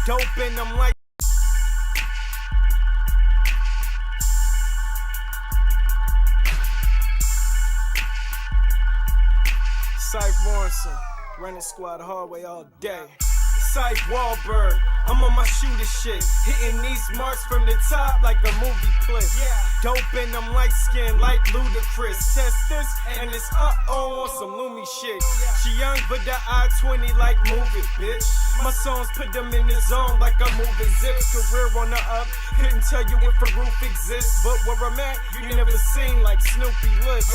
dope and I'm like Syph Morrison, running squad hallway all day. Syph Wahlberg, I'm on my shooter shit, hitting these marks from the top like a movie clip. Dope and I'm light skinned like Ludacris. Testers and it's on some Lumi shit. She young but the I-20 like move it, bitch. My songs put them in the zone like I'm moving zips. Career on the up, couldn't tell you if a roof exists, but where I'm at, you never seen like Snoopy looks.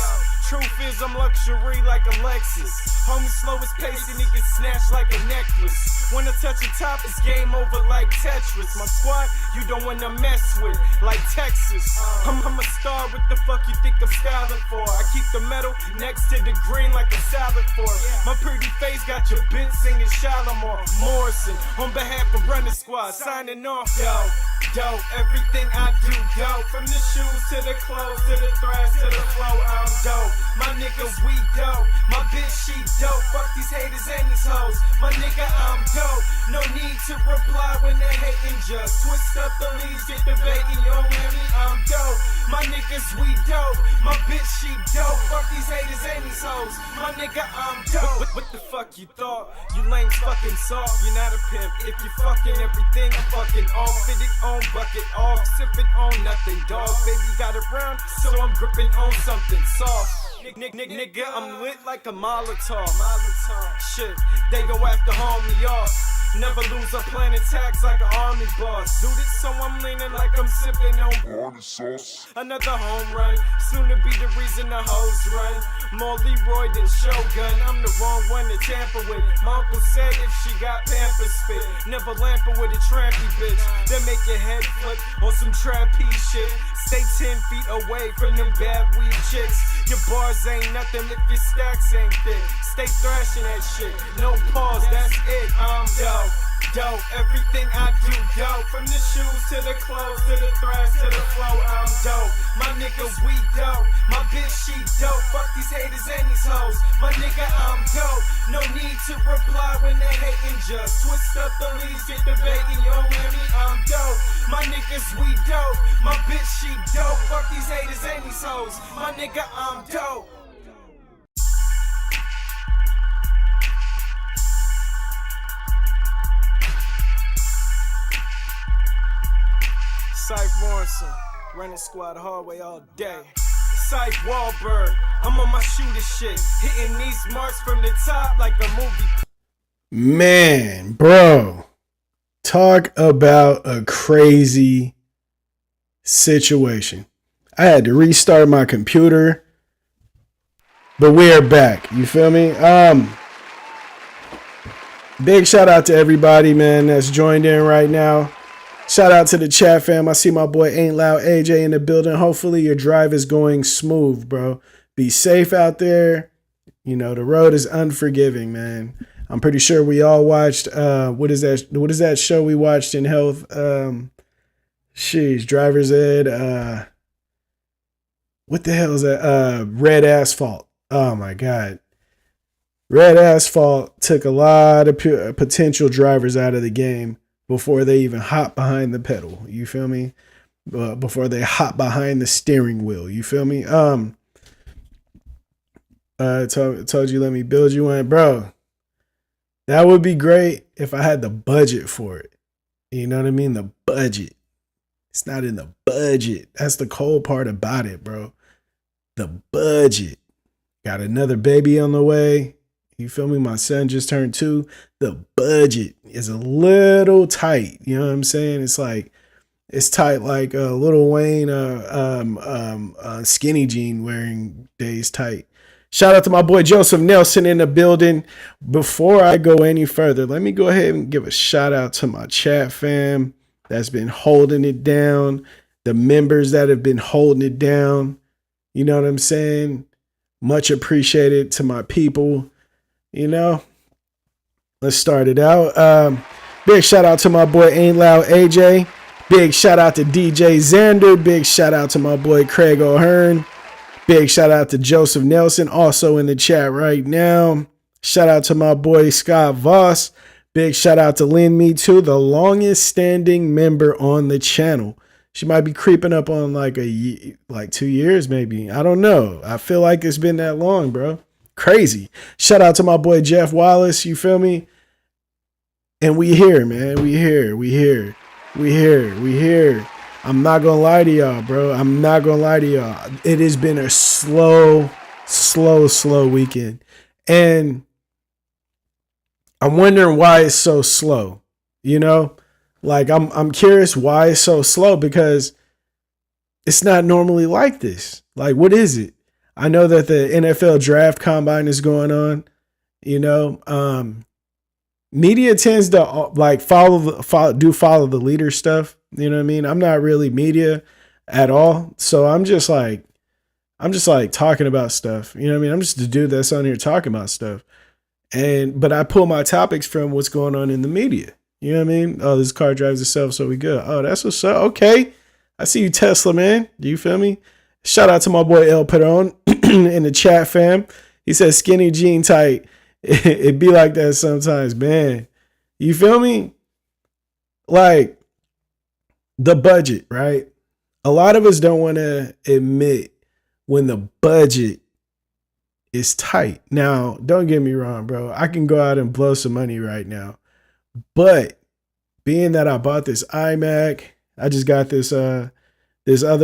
Truth is I'm luxury like a Lexus. Homie slow as pace and he can snatch like a necklace. When I touch the top, it's game over like Tetris. My squad, you don't wanna mess with, like Texas. I'm a star, what the fuck you think I'm styling for? I keep the metal next to the green like a salad fork. My pretty face got your bitch singing Shalimar Morrison. On behalf of Running Squad, signing off, yo. Dope, everything I do dope. From the shoes to the clothes, to the thrash, to the flow, I'm dope. My niggas, we dope. My bitch, she dope. Fuck these haters and these hoes. My nigga, I'm dope. No need to reply when they hating. Just twist up the leaves, get the bacon. You don't hear me? I'm dope. My niggas, we dope. My bitch, she dope. Fuck these haters and these hoes. My nigga, I'm dope. What the fuck you thought? You lames fucking soft. You're not a pimp. If you fucking everything, I'm fucking off. Fit it on, bucket off. Sipping on nothing, dog. Baby got it round, so I'm gripping on something soft. Nigga, I'm lit like a Molotov. Shit, they go after me off. Never lose a plan attacks like an army boss. Do this so I'm leaning like I'm sipping on army sauce. Another home run, soon to be the reason the hoes run. More Leroy than Shogun, I'm the wrong one to tamper with. My uncle said if she got Pampers spit, never lamper with a trampy bitch. Then make your head flip on some trapeze shit. Stay 10 feet away from them bad weed chicks. Your bars ain't nothing if your stacks ain't thick. Stay thrashing that shit, no pause, that's it. I'm dope. Dope, everything I do dope. From the shoes to the clothes, to the thrash, to the flow, I'm dope. My niggas, we dope. My bitch, she dope. Fuck these haters and these hoes. My nigga, I'm dope. No need to reply when they hating. Just twist up the leaves, get the bacon. You don't hear me? I'm dope. My niggas, we dope. My bitch, she dope. Fuck these haters and these hoes. My nigga, I'm dope. Syph Morrison, running squad hallway all day. Syph Wahlberg, I'm on my shooter shit, hitting these marks from the top like a movie. Man, bro, talk about a crazy situation. I had to restart my computer, but we're back. You feel me? Big shout out to everybody, man, that's joined in right now. Shout out to the chat fam. I see my boy Ain't Loud AJ in the building. Hopefully your drive is going smooth, bro. Be safe out there. You know, the road is unforgiving, man. I'm pretty sure we all watched what is that show we watched in health? Driver's Ed. What the hell is that? Red Asphalt. Oh my God. Red Asphalt took a lot of potential drivers out of the game before they even hop behind the pedal. You feel me? Before they hop behind the steering wheel. You feel me? Told you let me build you one. Bro, that would be great if I had the budget for it. You know what I mean? The budget. It's not in the budget. That's the cold part about it, bro. The budget. Got another baby on the way. You feel me? My son just turned 2. The budget is a little tight. You know what I'm saying? It's like, it's tight like Lil Wayne, skinny jean wearing days tight. Shout out to my boy Joseph Nelson in the building. Before I go any further, let me go ahead and give a shout out to my chat fam that's been holding it down. The members that have been holding it down. You know what I'm saying? Much appreciated to my people. You know, let's start it out. Big shout out to my boy Ain't Loud AJ. Big shout out to DJ Xander. Big shout out to my boy Craig O'Hearn. Big shout out to Joseph Nelson, also in the chat right now. Shout out to my boy Scott Voss. Big shout out to Lynn Me Too, the longest standing member on the channel. She might be creeping up on like 2 years, maybe. I don't know. I feel like it's been that long, bro. Crazy. Shout out to my boy Jeff Wallace. You feel me? And we here, man. We here. I'm not gonna lie to y'all, bro. I'm not gonna lie to y'all. It has been a slow weekend. And I'm wondering why it's so slow. You know? Like I'm curious why it's so slow, because it's not normally like this. Like, what is it? I know that the NFL draft combine is going on. You know, media tends to like follow the leader stuff. You know what I mean? I'm not really media at all, so I'm just like talking about stuff. You know what I mean? I'm just the dude that's on here talking about stuff. But I pull my topics from what's going on in the media. You know what I mean? Oh, this car drives itself, so we good. Oh, that's what's up. Okay. I see you, Tesla, man. Do you feel me? Shout out to my boy El Peron in the chat, fam. He says skinny jean tight. It be like that sometimes, man. You feel me? Like the budget, right? A lot of us don't want to admit when the budget is tight. Now, don't get me wrong, bro. I can go out and blow some money right now. But being that I bought this iMac, I just got this other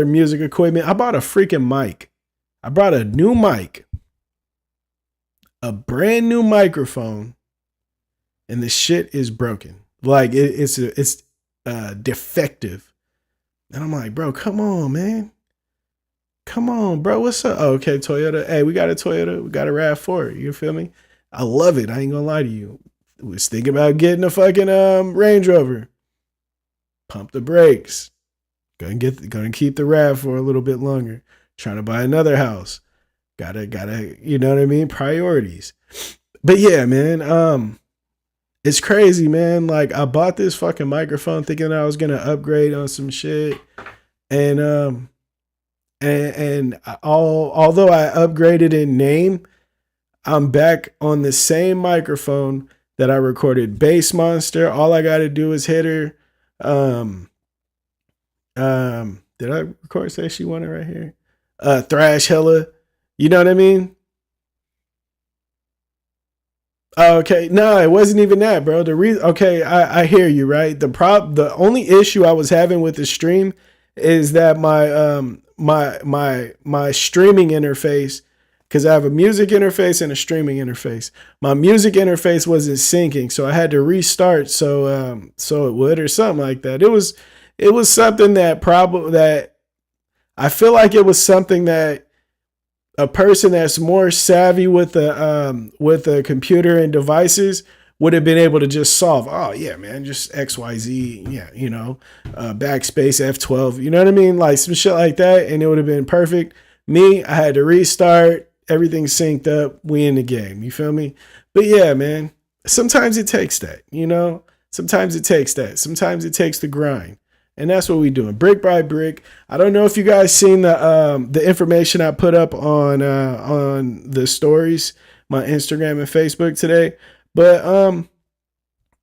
music equipment. I bought a freaking mic. I brought a new mic, a brand new microphone, and the shit is broken. Like it's defective. And I'm like, bro, come on, man. Come on, bro. What's up? Oh, okay, Toyota. Hey, we got a Toyota. We got a RAV4. You feel me? I love it. I ain't gonna lie to you. Was thinking about getting a fucking Range Rover. Pump the brakes. Gonna keep the RAV for a little bit longer. Trying to buy another house. Gotta, you know what I mean? Priorities. But yeah, man, it's crazy, man. Like, I bought this fucking microphone thinking I was gonna upgrade on some shit. And although I upgraded in name, I'm back on the same microphone that I recorded Bass Monster. All I gotta do is hit her. Did I record Say She Want It right here? Thrash Hella. You know what I mean? Okay, no, it wasn't even that, bro. The reason, okay, I hear you, right? The only issue I was having with the stream is that my streaming interface, because I have a music interface and a streaming interface. My music interface wasn't syncing, so I had to restart so it would, or something like that. It was something that I feel like it was something that a person that's more savvy with the computer and devices would have been able to just solve. Oh yeah, man, just XYZ, yeah, you know, backspace F12, you know what I mean? Like some shit like that, and it would have been perfect. Me, I had to restart. Everything synced up. We in the game. You feel me? But yeah, man, sometimes it takes that, you know? Sometimes it takes that. Sometimes it takes the grind. And that's what we're doing, brick by brick. I don't know if you guys seen the information I put up on the stories, my Instagram and Facebook today. But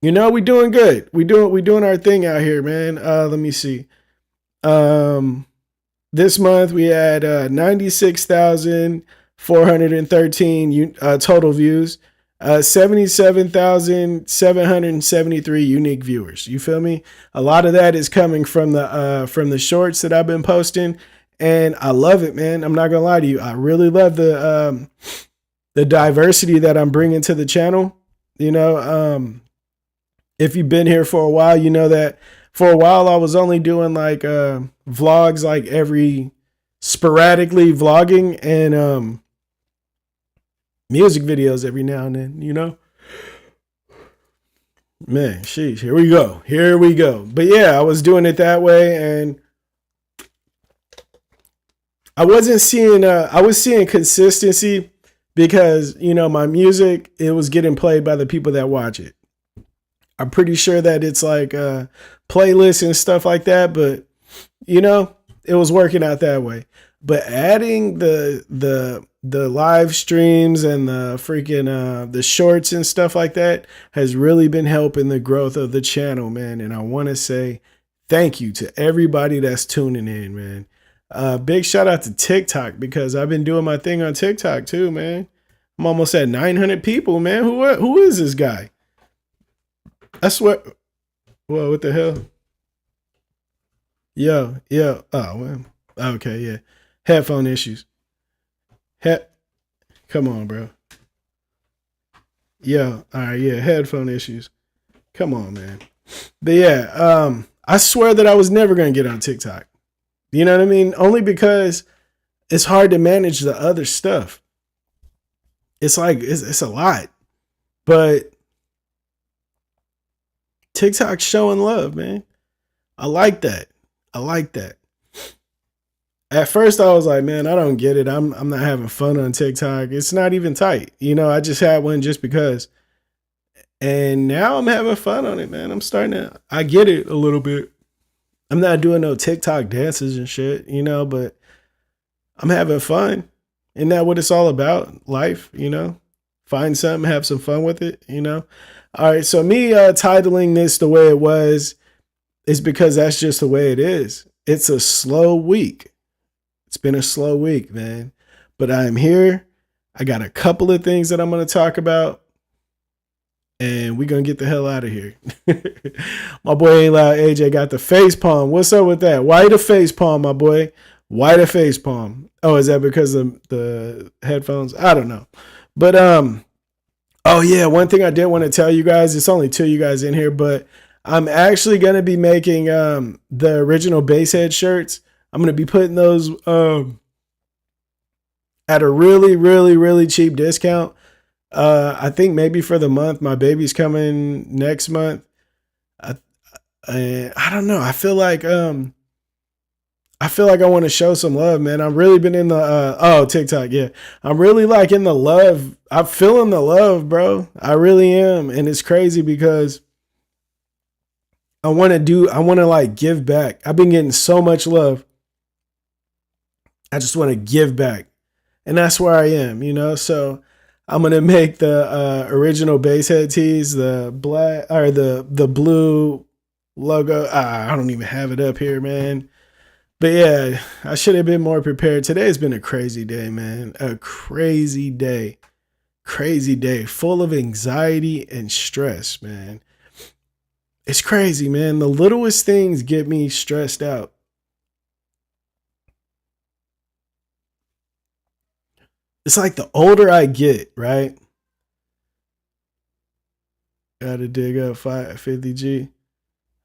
you know, we doing good. We doing our thing out here, man. Let me see. This month we had 96,413 total views. 77,773 unique viewers. You feel me? A lot of that is coming from the shorts that I've been posting, and I love it, man. I'm not gonna lie to you. I really love the diversity that I'm bringing to the channel. You know, if you've been here for a while, you know that for a while I was only doing like vlogs, like every sporadically vlogging, and music videos every now and then, you know? Man, sheesh, here we go. But yeah, I was doing it that way, and I was seeing consistency because, you know, my music, it was getting played by the people that watch it. I'm pretty sure that it's like playlists and stuff like that, but, you know, it was working out that way. But adding the live streams and the freaking the shorts and stuff like that has really been helping the growth of the channel, man. And I want to say thank you to everybody that's tuning in, man. Big shout out to TikTok, because I've been doing my thing on TikTok too, man. I'm almost at 900 people, man. Who is this guy? I swear. Whoa, what the hell? Yo. Oh, well. Okay, yeah. Headphone issues. Come on, bro. Yeah, all right, yeah, headphone issues. Come on, man. But yeah, I swear that I was never gonna get on TikTok. You know what I mean? Only because it's hard to manage the other stuff. It's like it's a lot. But TikTok's showing love, man. I like that. I like that. At first I was like, man, I don't get it. I'm not having fun on TikTok. It's not even tight. You know, I just had one just because. And now I'm having fun on it, man. I get it a little bit. I'm not doing no TikTok dances and shit, you know, but I'm having fun. Isn't that what it's all about? Life, you know? Find something, have some fun with it, you know? All right, so me titling this the way it was is because that's just the way it is. It's a slow week. It's been a slow week, man. But I'm here. I got a couple of things that I'm going to talk about. And we're going to get the hell out of here. My boy Ain't Loud AJ got the face palm. What's up with that? Why the face palm, my boy? Why the face palm? Oh, is that because of the headphones? I don't know. But, oh yeah, one thing I did want to tell you guys, it's only two of you guys in here, but I'm actually going to be making the original Basshead shirts. I'm going to be putting those at a really, really, really cheap discount. I think maybe for the month. My baby's coming next month. I don't know. I feel like I want to show some love, man. I've really been in the TikTok, yeah. I'm really like in the love. I'm feeling the love, bro. I really am. And it's crazy because I want to like give back. I've been getting so much love. I just want to give back. And that's where I am, you know? So I'm going to make the original Basshead tees, the black or the blue logo. I don't even have it up here, man. But yeah, I should have been more prepared. Today's been a crazy day, man. A crazy day. Crazy day. Full of anxiety and stress, man. It's crazy, man. The littlest things get me stressed out. It's like the older I get, right? Gotta dig up 50G.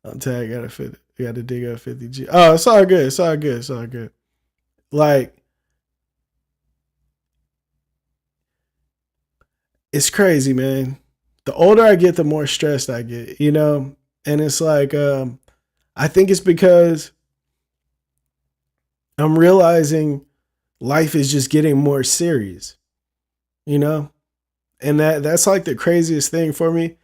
I'm tagged. Gotta dig up 50G. Oh, it's all good. It's all good. It's all good. Like, it's crazy, man. The older I get, the more stressed I get, you know? And it's like, I think it's because I'm realizing life is just getting more serious, you know? And that's like the craziest thing for me.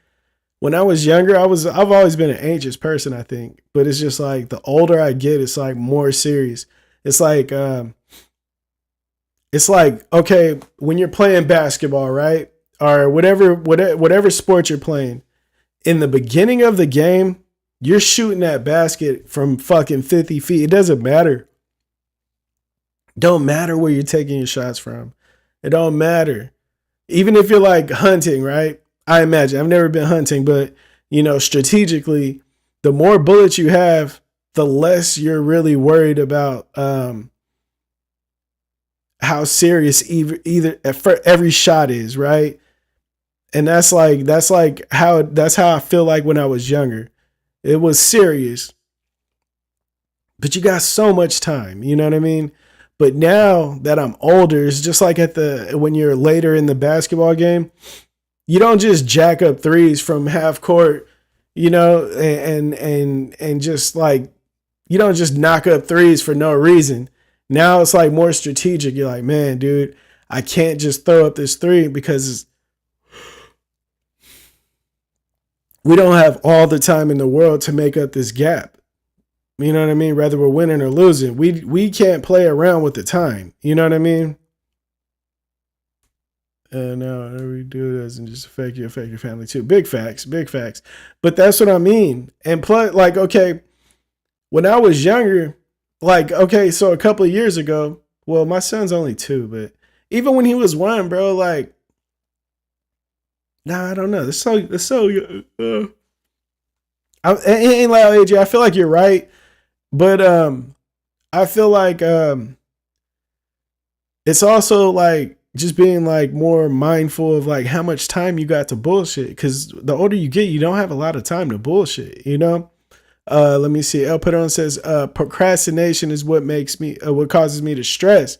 When I was younger, I've always been an anxious person, I think. But it's just like the older I get, it's like more serious. It's like okay, when you're playing basketball, right? Or whatever sport you're playing, in the beginning of the game, you're shooting that basket from fucking 50 feet. It doesn't matter. Don't matter where you're taking your shots from. It don't matter. Even if you're like hunting, right? I imagine, I've never been hunting, but you know, strategically, the more bullets you have, the less you're really worried about how serious either for every shot is, right? And that's how I feel like when I was younger. It was serious. But you got so much time, you know what I mean? But now that I'm older, it's just like when you're later in the basketball game, you don't just jack up threes from half court, you know, and just like, you don't just knock up threes for no reason. Now it's like more strategic. You're like, man, dude, I can't just throw up this three because we don't have all the time in the world to make up this gap. You know what I mean? Whether we're winning or losing, we can't play around with the time. You know what I mean? No, whatever you do doesn't just affect your family too. Big facts, big facts. But that's what I mean. And plus, like, okay, when I was younger, like, okay, so a couple of years ago, well, my son's only 2, but even when he was 1, bro, like, nah, I don't know. It ain't loud, AJ. I feel like you're right, but I feel like it's also like just being like more mindful of like how much time you got to bullshit. Because the older you get, you don't have a lot of time to bullshit. You know. Let me see. El Padron says procrastination is what makes me what causes me to stress.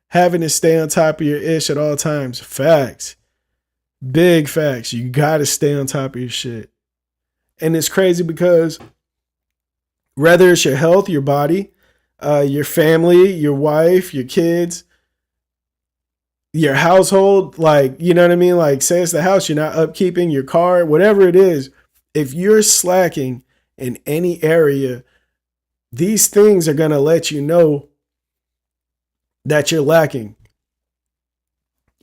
Having to stay on top of your ish at all times. Facts. Big facts. You got to stay on top of your shit. And it's crazy because whether it's your health, your body, your family, your wife, your kids, your household, like, you know what I mean? Like, say it's the house, you're not upkeeping your car, whatever it is. If you're slacking in any area, these things are going to let you know that you're lacking.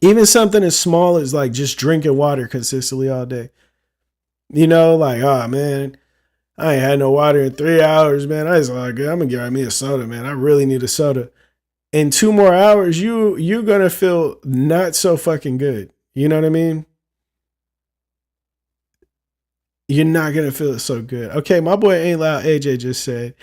Even something as small as like just drinking water consistently all day. You know, like, oh man, I ain't had no water in 3 hours, man. I was like, I'm gonna get me a soda, man. I really need a soda. In 2 more hours, you're gonna feel not so fucking good. You know what I mean? You're not gonna feel so good. Okay, my boy Ain't Loud AJ just said,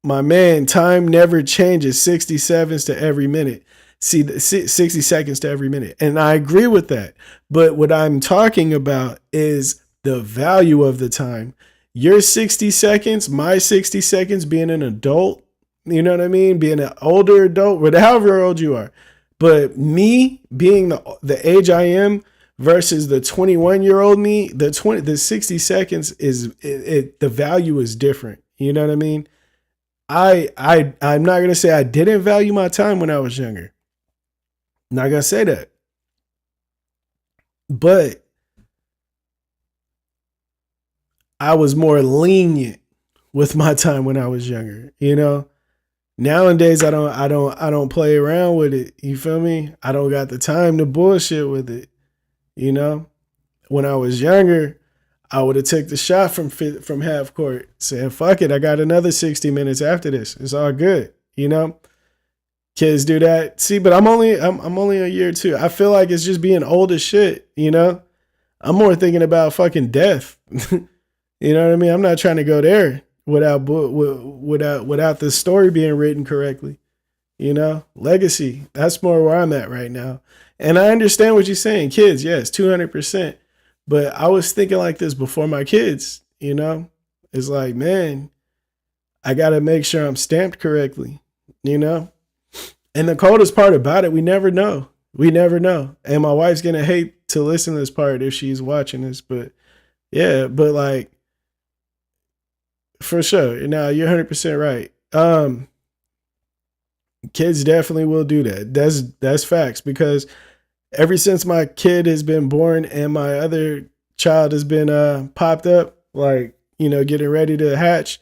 my man, time never changes. 67s to every minute. See, 60 seconds to every minute. And I agree with that. But what I'm talking about is the value of the time. Your 60 seconds, my 60 seconds, being an adult, you know what I mean? Being an older adult, whatever old you are. But me being the age I am versus the 21-year-old me, the 60 seconds is the value is different. You know what I mean? I'm not gonna say I didn't value my time when I was younger. I'm not gonna say that. But I was more lenient with my time when I was younger, you know? Nowadays I don't play around with it. You feel me? I don't got the time to bullshit with it. You know? When I was younger, I would have took the shot from half court, saying, fuck it, I got another 60 minutes after this. It's all good, you know? Kids do that. See, but I'm only a year or two. I feel like it's just being old as shit, you know? I'm more thinking about fucking death. You know what I mean? I'm not trying to go there without the story being written correctly. You know? Legacy. That's more where I'm at right now. And I understand what you're saying. Kids, yes, 200%. But I was thinking like this before my kids, you know? It's like, man, I got to make sure I'm stamped correctly, you know? And the coldest part about it, we never know. We never know. And my wife's going to hate to listen to this part if she's watching this. But yeah, but like, for sure. Now, you're 100% right. Kids definitely will do that. That's facts. Because ever since my kid has been born and my other child has been popped up, like, you know, getting ready to hatch,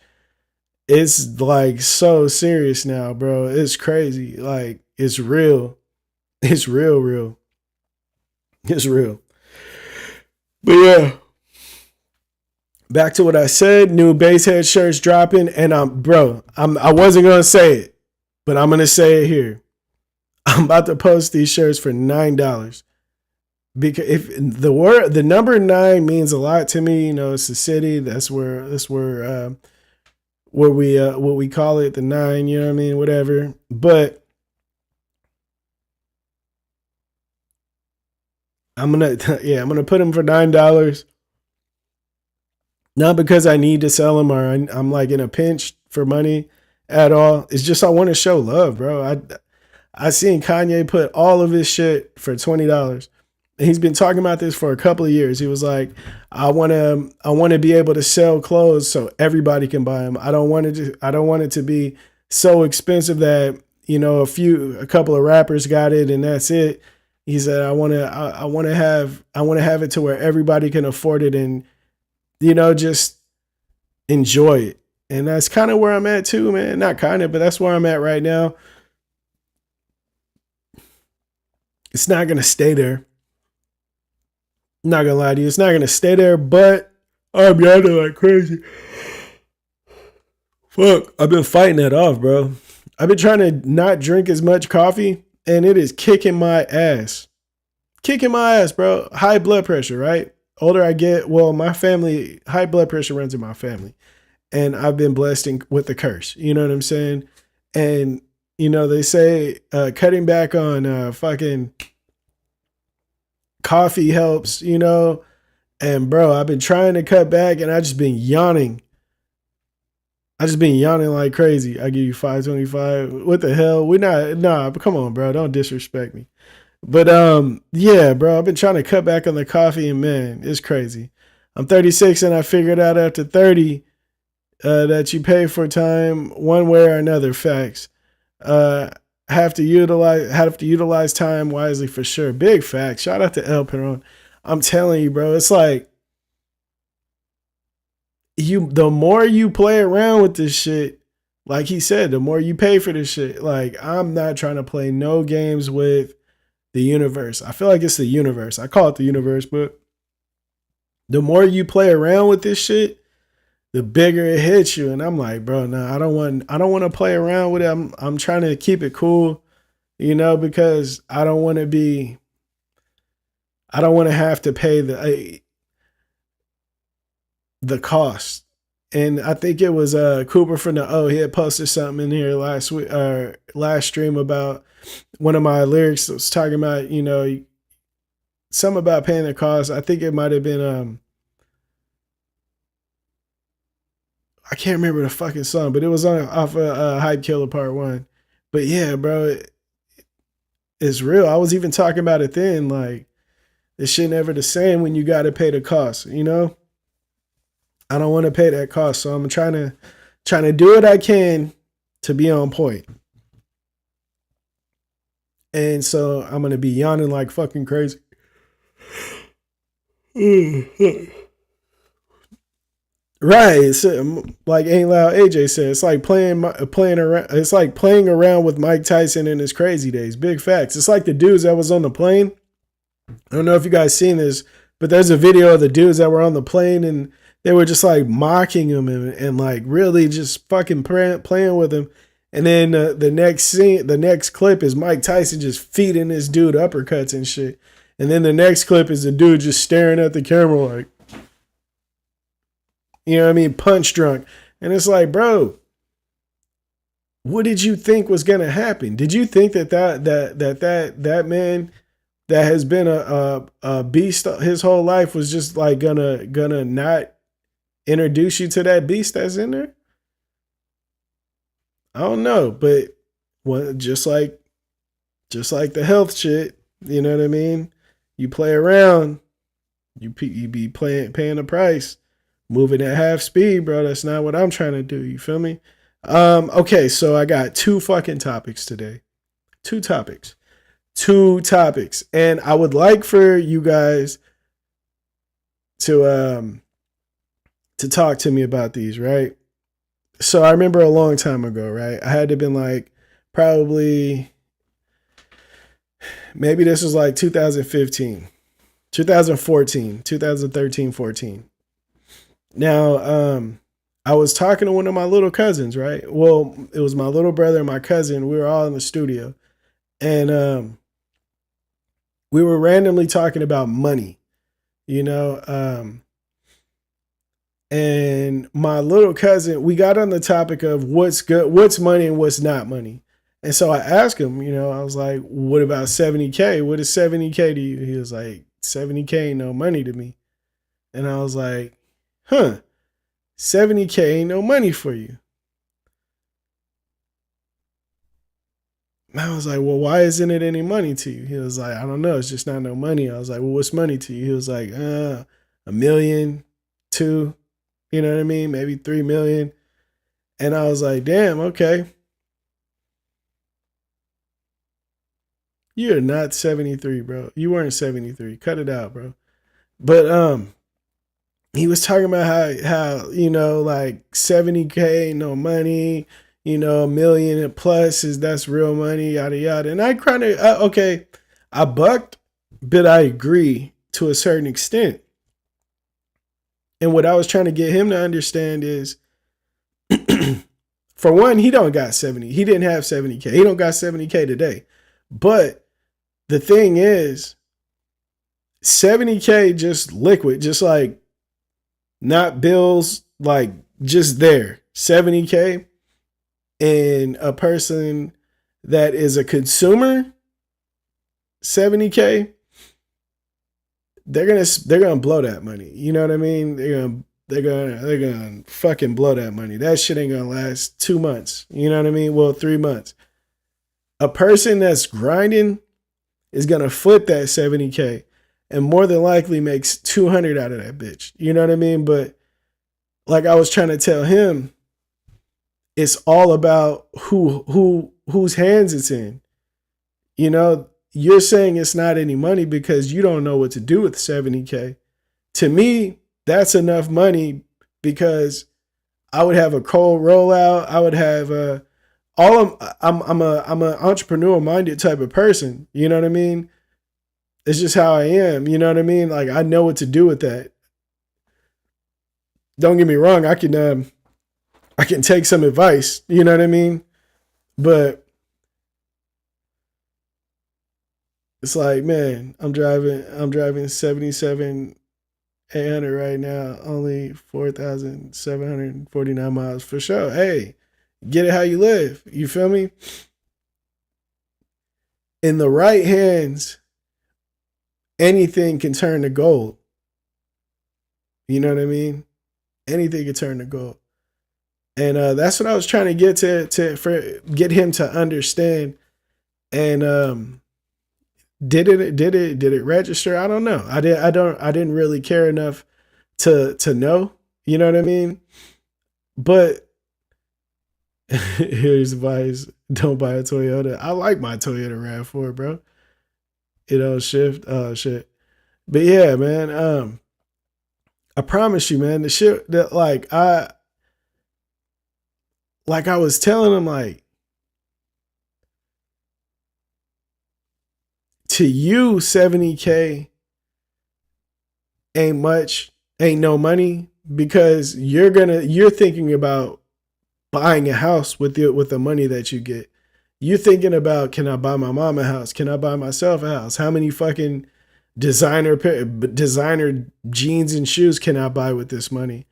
it's like so serious now, bro. It's crazy. Like, it's real. It's real. It's real. But yeah, back to what I said. New Basehead shirts dropping, and I wasn't gonna say it, but I'm gonna say it here. I'm about to post these shirts for $9. Because if the number 9 means a lot to me, you know, it's the city. That's where what we call it, the 9, you know what I mean? Whatever. But I'm gonna put them for $9. Not because I need to sell them or I'm like in a pinch for money at all. It's just I want to show love, bro. I seen Kanye put all of his shit for $20. And he's been talking about this for a couple of years. He was like, I want to be able to sell clothes so everybody can buy them. I don't want it to be so expensive that, you know, a couple of rappers got it and that's it. He said, I want to have it to where everybody can afford it and, you know, just enjoy it. And that's kind of where I'm at too, man. Not kind of, but that's where I'm at right now. It's not going to stay there. I'm not going to lie to you. It's not going to stay there, but I'm yawning like crazy. Fuck, I've been fighting that off, bro. I've been trying to not drink as much coffee, and it is kicking my ass. Kicking my ass, bro. High blood pressure, right? Older I get, well, my family, high blood pressure runs in my family. And I've been blessed with the curse. You know what I'm saying? And, you know, they say cutting back on fucking coffee helps, you know? And, bro, I've been trying to cut back, and I just been yawning. I just been yawning like crazy. I give you 525. What the hell? Nah, come on, bro. Don't disrespect me. But yeah, bro, I've been trying to cut back on the coffee, and man, it's crazy. I'm 36, and I figured out after 30 that you pay for time one way or another. Facts. Have to utilize time wisely for sure. Big facts. Shout out to El Peron. I'm telling you, bro, it's like the more you play around with this shit, like he said, the more you pay for this shit. Like, I'm not trying to play no games with the universe. I feel like it's the universe. I call it the universe, but the more you play around with this shit, the bigger it hits you. And I'm like, bro, nah, I don't want to play around with it. I'm trying to keep it cool, you know, because I don't want to have to pay the cost. And I think it was Cooper from the O. He had posted something in here last week, last stream about one of my lyrics. That was talking about, you know, something about paying the cost. I think it might have been I can't remember the fucking song, but it was off of Hype Killer Part 1. But yeah, bro, it's real. I was even talking about it then. Like, this shit never the same when you got to pay the cost, you know? I don't want to pay that cost, so I'm trying to do what I can to be on point. And so I'm going to be yawning like fucking crazy. Right, it's like Ain't Loud AJ said. It's like playing around. It's like playing around with Mike Tyson in his crazy days. Big facts. It's like the dudes that was on the plane. I don't know if you guys seen this, but there's a video of the dudes that were on the plane, and they were just like mocking him and like really just fucking playing with him. And then the next clip is Mike Tyson just feeding this dude uppercuts and shit. And then the next clip is the dude just staring at the camera like, you know what I mean? Punch drunk. And it's like, bro, what did you think was going to happen? Did you think that man that has been a beast his whole life was just like gonna not introduce you to that beast that's in there? I don't know, but just like the health shit, you know what I mean? You play around, you be paying the price. Moving at half speed, bro. That's not what I'm trying to do. You feel me? Okay, so I got two fucking topics today. Two topics. And I would like for you guys to talk to me about these, right? So I remember a long time ago, right? I had to been like probably maybe this was like 2015, 2014, 2013, 14. Now, I was talking to one of my little cousins, right? Well, it was my little brother and my cousin. We were all in the studio. And we were randomly talking about money, you know? And my little cousin, we got on the topic of what's good, what's money and what's not money. And so I asked him, you know, I was like, what about 70K? What is 70K to you? He was like, 70K ain't no money to me. And I was like, 70K ain't no money for you. And I was like, well, why isn't it any money to you? He was like, I don't know. It's just not no money. I was like, well, what's money to you? He was like, $1 million, 2, you know what I mean? Maybe 3 million. And I was like, damn, okay. You're not 73, bro. You weren't 73. Cut it out, bro. But he was talking about how like 70K, no money, a million plus that's real money, yada yada. And I kind of okay, I bucked, but I agree to a certain extent. And what I was trying to get him to understand is, for one, he don't got 70. He didn't have 70K. He don't got 70K today. But the thing is, 70K just liquid, just like not bills, like just there. 70K. And a person that is a consumer, 70K, they're gonna blow that money. You know what I mean? They're gonna fucking blow that money. That shit ain't gonna last 2 months. You know what I mean? Well, 3 months. A person that's grinding is gonna flip that 70K and more than likely makes 200 out of that bitch. You know what I mean? But like I was trying to tell him, it's all about whose hands it's in. You're saying it's not any money because you don't know what to do with 70K. To me, that's enough money because I would have a cold rollout. I would have I'm a entrepreneur minded type of person. You know what I mean? It's just how I am. You know what I mean? Like I know what to do with that. Don't get me wrong. I can take some advice. You know what I mean? But it's like, man, I'm driving 77 800 right now, only 4,749 miles for sure. Hey, get it how you live. You feel me? In the right hands, anything can turn to gold. You know what I mean? Anything can turn to gold. And that's what I was trying to get get him to understand. And did it register? I don't know. I didn't really care enough to know. You know what I mean? But here's advice: don't buy a Toyota. I like my Toyota RAV4, bro. Shift. Oh shit. But yeah, man. I promise you, man. The shit that I was telling him, like, to you, 70K ain't no money because you're thinking about buying a house with the money that you get. You're thinking about, can I buy my mom a house? Can I buy myself a house? How many fucking designer jeans and shoes can I buy with this money?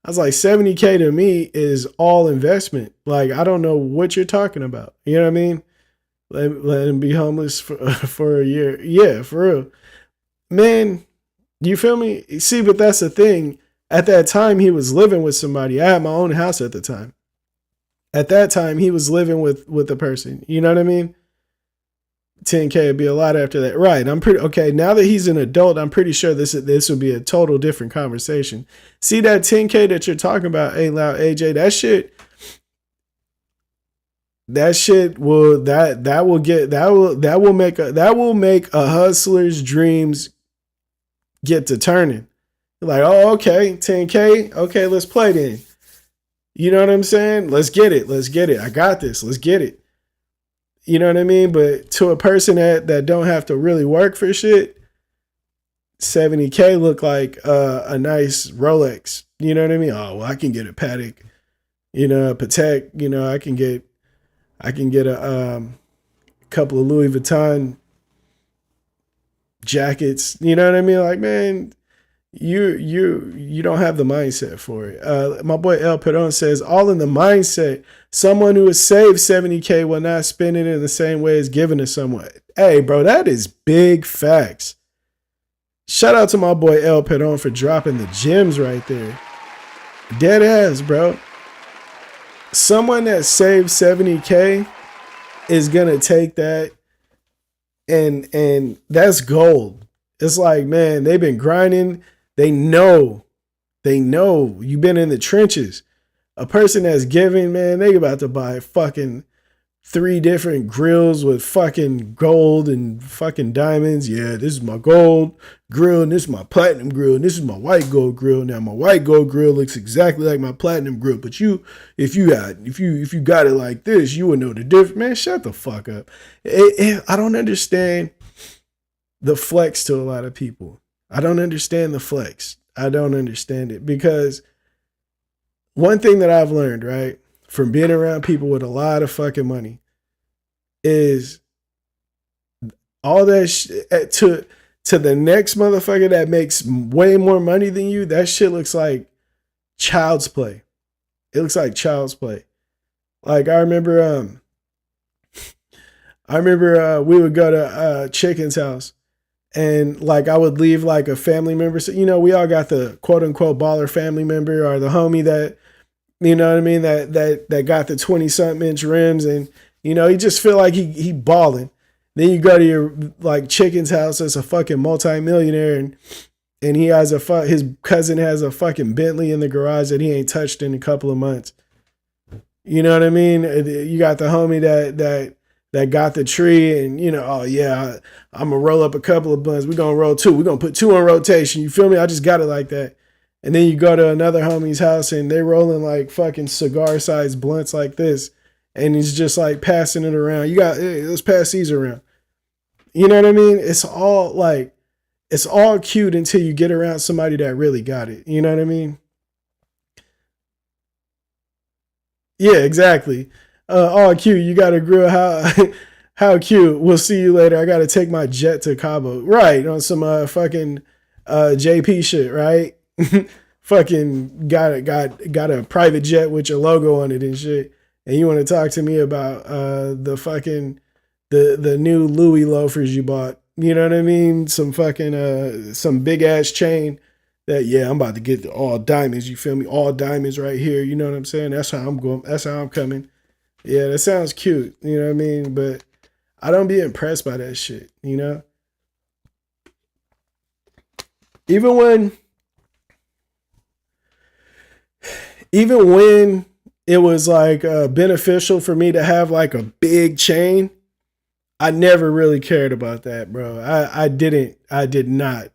I was like, 70K to me is all investment. Like, I don't know what you're talking about. You know what I mean? Let him be homeless for a year. Yeah, for real. Man, you feel me? See, but that's the thing. At that time, he was living with somebody. I had my own house at the time. At that time, he was living with a person. You know what I mean? 10K would be a lot after that. Right. I'm pretty okay. Now that he's an adult, I'm pretty sure this would be a total different conversation. See that 10K that you're talking about, A-Loud, AJ, that will make a hustler's dreams get to turning. Like, oh, okay, 10K. Okay, let's play then. You know what I'm saying? Let's get it. I got this. Let's get it. You know what I mean? But to a person that don't have to really work for shit, 70K look like a nice Rolex. You know what I mean? Oh, well, I can get a Patek, a Patek. I can get a couple of Louis Vuitton jackets. You know what I mean? Like, man, you don't have the mindset for it. My boy El Peron says, all in the mindset. Someone who has saved 70K will not spend it in the same way as giving to someone. Hey, bro, that is big facts. Shout out to my boy El Peron for dropping the gems right there. Dead ass, bro. Someone that saved 70K is gonna take that and that's gold. It's like, man, they've been grinding. They know you've been in the trenches. A person that's giving, man, they about to buy fucking 3 different grills with fucking gold and fucking diamonds. Yeah, this is my gold grill, and this is my platinum grill, and this is my white gold grill. Now my white gold grill looks exactly like my platinum grill, but if you got it like this, you would know the difference. Man, shut the fuck up. I don't understand the flex to a lot of people. I don't understand the flex. I don't understand it, because one thing that I've learned, right, from being around people with a lot of fucking money is all that to the next motherfucker that makes way more money than you, that shit looks like child's play. It looks like child's play. Like I remember we would go to Chicken's house, and like I would leave like a family member. So, you know, we all got the quote unquote baller family member, or the homie that, you know what I mean, that got the 20-something inch rims, and you know, you just feel like he balling. Then you go to your like Chicken's house as a fucking multimillionaire, and he has his cousin has a fucking Bentley in the garage that he ain't touched in a couple of months. You know what I mean? You got the homie that got the tree, and you know, oh yeah, I'm gonna roll up a couple of blunts. We're gonna roll 2. We're gonna put 2 on rotation. You feel me? I just got it like that. And then you go to another homie's house, and they rolling like fucking cigar-sized blunts like this, and he's just like passing it around. Hey, let's pass these around. You know what I mean? It's all cute until you get around somebody that really got it. You know what I mean? Yeah, exactly. All cute. You got a grill. How cute. We'll see you later. I got to take my jet to Cabo. Right. On some fucking JP shit, right? Fucking got a private jet with your logo on it and shit. And you want to talk to me about the fucking the new Louis loafers you bought. You know what I mean? Some fucking some big ass chain that, yeah, I'm about to get all diamonds, you feel me? All diamonds right here. You know what I'm saying? That's how I'm going. That's how I'm coming. Yeah, that sounds cute. You know what I mean? But I don't be impressed by that shit, you know? Even when it was like beneficial for me to have like a big chain, I never really cared about that, bro. I did not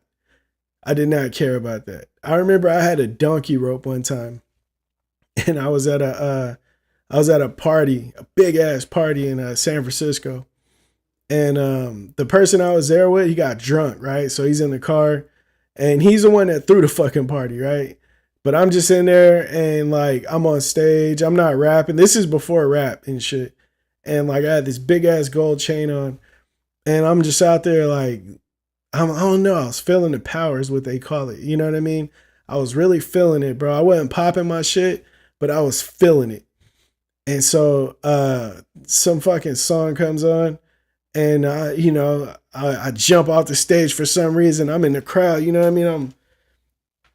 care about that. I remember I had a donkey rope one time, and I was at a party, a big ass party in San Francisco. And the person I was there with, he got drunk, right? So he's in the car, and he's the one that threw the fucking party, right? But I'm just in there, and like I'm on stage, I'm not rapping. This is before rap and shit. And like I had this big ass gold chain on, and I'm just out there like, I don't know, I was feeling the power is what they call it. You know what I mean? I was really feeling it, bro. I wasn't popping my shit, but I was feeling it. And so some fucking song comes on, and I jump off the stage for some reason. I'm in the crowd, you know what I mean?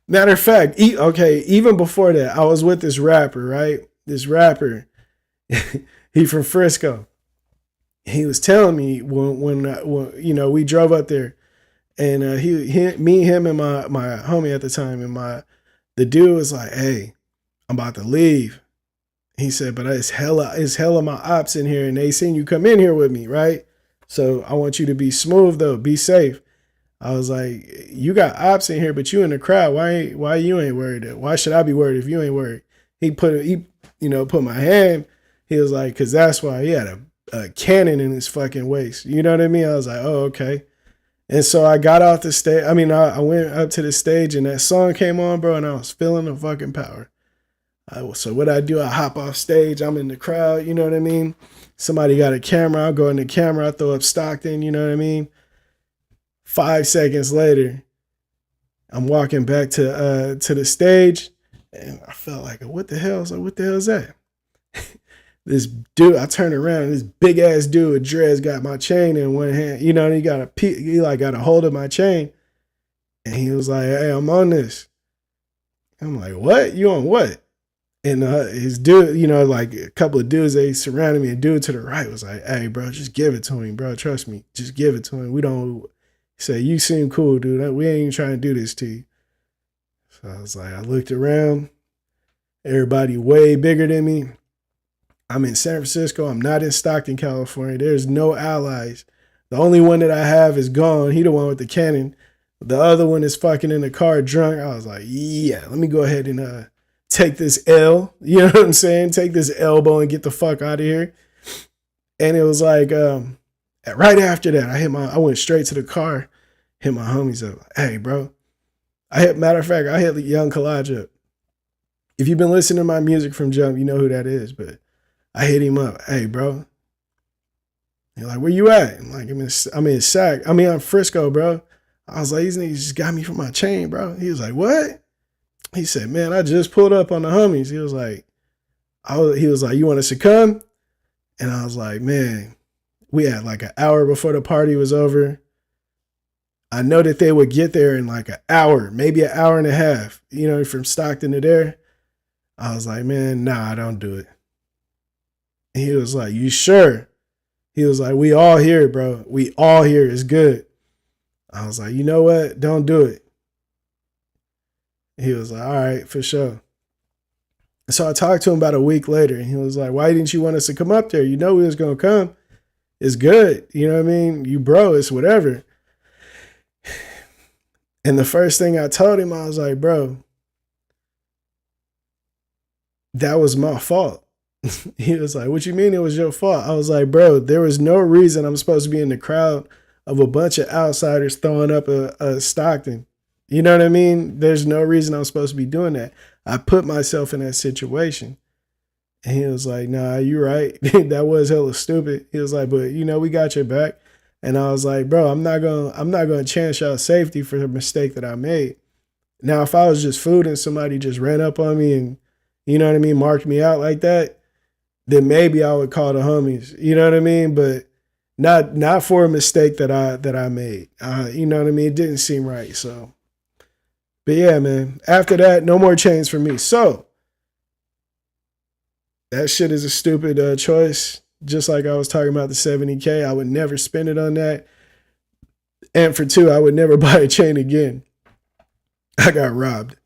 Matter of fact, even before that, I was with this rapper, right? This rapper, he from Frisco. He was telling me when we drove up there, and me, him, and my homie at the time, and the dude was like, "Hey, I'm about to leave." He said, "But it's hella my ops in here, and they seen you come in here with me, right? So I want you to be smooth though, be safe." I was like, "You got ops in here, but you in the crowd. Why you ain't worried? Why should I be worried if you ain't worried?" He put my hand. He was like, "Cause that's why." He had a cannon in his fucking waist. You know what I mean? I was like, "Oh, okay." And so I got off the stage. I mean, I went up to the stage, and that song came on, bro, and I was feeling the fucking power. So what I do, I hop off stage. I'm in the crowd. You know what I mean? Somebody got a camera. I'll go in the camera. I throw up Stockton. You know what I mean? 5 seconds later, I'm walking back to the stage, and I felt like, what the hell? I was like, what the hell is that? This dude, I turned around, and this big ass dude with dreads got my chain in one hand. You know, and he got a hold of my chain, and he was like, "Hey, I'm on this." I'm like, "What? You on what?" And his dude, like a couple of dudes, they surrounded me. A dude to the right was like, "Hey, bro, just give it to him, bro. Trust me, just give it to him. We don't." Say, "You seem cool, dude. We ain't even trying to do this to you." So I was like, I looked around, everybody way bigger than me. I'm in San Francisco. I'm not in Stockton, California. There's no allies. The only one that I have is gone. He the one with the cannon. The other one is fucking in the car drunk. I was like, yeah, let me go ahead and take this L. You know what I'm saying? Take this elbow and get the fuck out of here. And it was like, right after that, I went straight to the car, hit my homies up. Hey, bro. Matter of fact, I hit Young Kalaj up. If you've been listening to my music from Jump, you know who that is, but I hit him up. Hey, bro. He's like, where you at? I'm like, I'm in Sac. I'm Frisco, bro. I was like, these niggas just got me from my chain, bro. He was like, what? He said, man, I just pulled up on the homies. He was like, you want us to come? And I was like, man, we had like an hour before the party was over. I know that they would get there in like an hour, maybe an hour and a half, from Stockton to there. I was like, man, nah, don't do it. And he was like, you sure? He was like, we all here, bro. We all here. It's good. I was like, you know what? Don't do it. He was like, all right, for sure. So I talked to him about a week later, and he was like, why didn't you want us to come up there? You know we was going to come. It's good. You know what I mean? You bro, it's whatever. And the first thing I told him, I was like, bro, that was my fault. He was like, what you mean it was your fault? I was like, bro, there was no reason I'm supposed to be in the crowd of a bunch of outsiders throwing up a Stockton. You know what I mean? There's no reason I'm supposed to be doing that. I put myself in that situation. And he was like, nah, you're right. That was hella stupid. He was like, but we got your back. And I was like, bro, I'm not gonna chance y'all safety for the mistake that I made. Now, if I was just food and somebody just ran up on me and, marked me out like that, then maybe I would call the homies. You know what I mean? But not for a mistake that I made. You know what I mean? It didn't seem right. So, but yeah, man. After that, no more chains for me. So that shit is a stupid choice. Just like I was talking about the 70K, I would never spend it on that. And for two, I would never buy a chain again. I got robbed.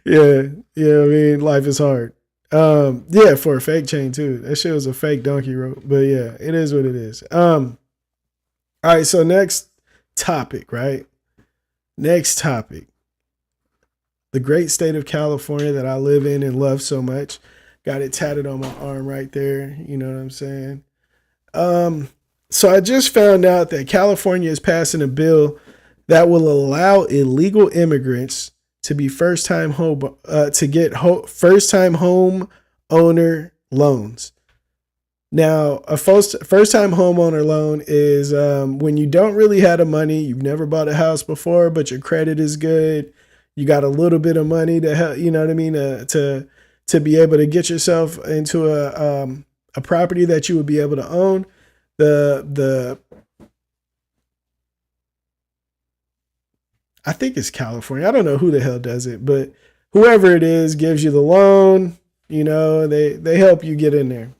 Yeah, I mean, life is hard. Yeah, for a fake chain too. That shit was a fake donkey rope. But yeah, it is what it is. All right, so next topic, right? Next topic. The great state of California that I live in and love so much. Got it tatted on my arm right there. You know what I'm saying? So I just found out that California is passing a bill that will allow illegal immigrants to be first-time home owner loans. Now, a first-time homeowner loan is when you don't really have the money, you've never bought a house before, but your credit is good. You got a little bit of money to help, you know what I mean, to be able to get yourself into a property that you would be able to own. I think it's California. I don't know who the hell does it, but whoever it is gives you the loan. They help you get in there.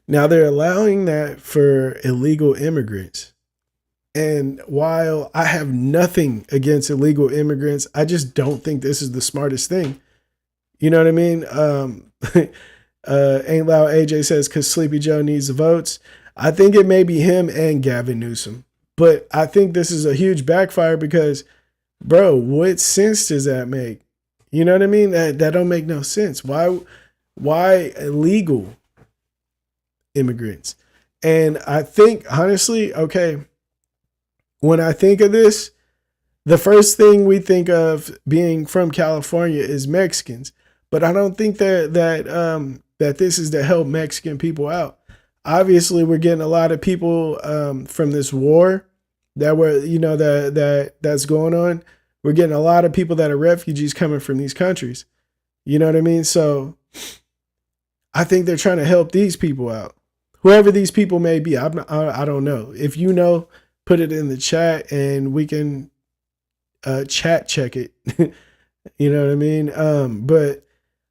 Now they're allowing that for illegal immigrants. And while I have nothing against illegal immigrants, I just don't think this is the smartest thing. You know what I mean? Ain't Loud AJ says, because Sleepy Joe needs the votes. I think it may be him and Gavin Newsom. But I think this is a huge backfire because, bro, what sense does that make? You know what I mean? That don't make no sense. Why illegal immigrants? And I think, honestly, okay, when I think of this, the first thing we think of being from California is Mexicans. But I don't think that this is to help Mexican people out. Obviously, we're getting a lot of people from this war that's going on. We're getting a lot of people that are refugees coming from these countries. You know what I mean? So I think they're trying to help these people out. Whoever these people may be, I don't know. If you know, put it in the chat and we can chat check it. You know what I mean? But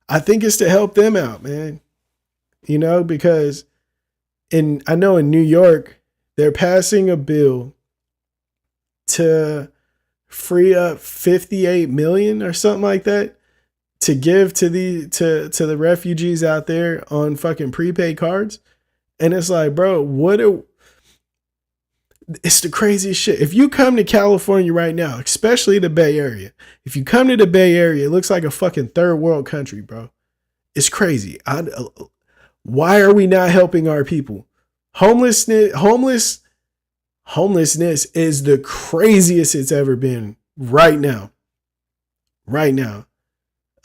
I think it's to help them out, man. Because I know in New York, they're passing a bill to free up 58 million or something like that to give to the refugees out there on fucking prepaid cards. And it's like, bro, it's the craziest shit. If you come to California right now, especially the Bay Area, if you come to the Bay Area, it looks like a fucking third world country, bro. It's crazy. Why are we not helping our people? Homelessness is the craziest it's ever been right now. Right now.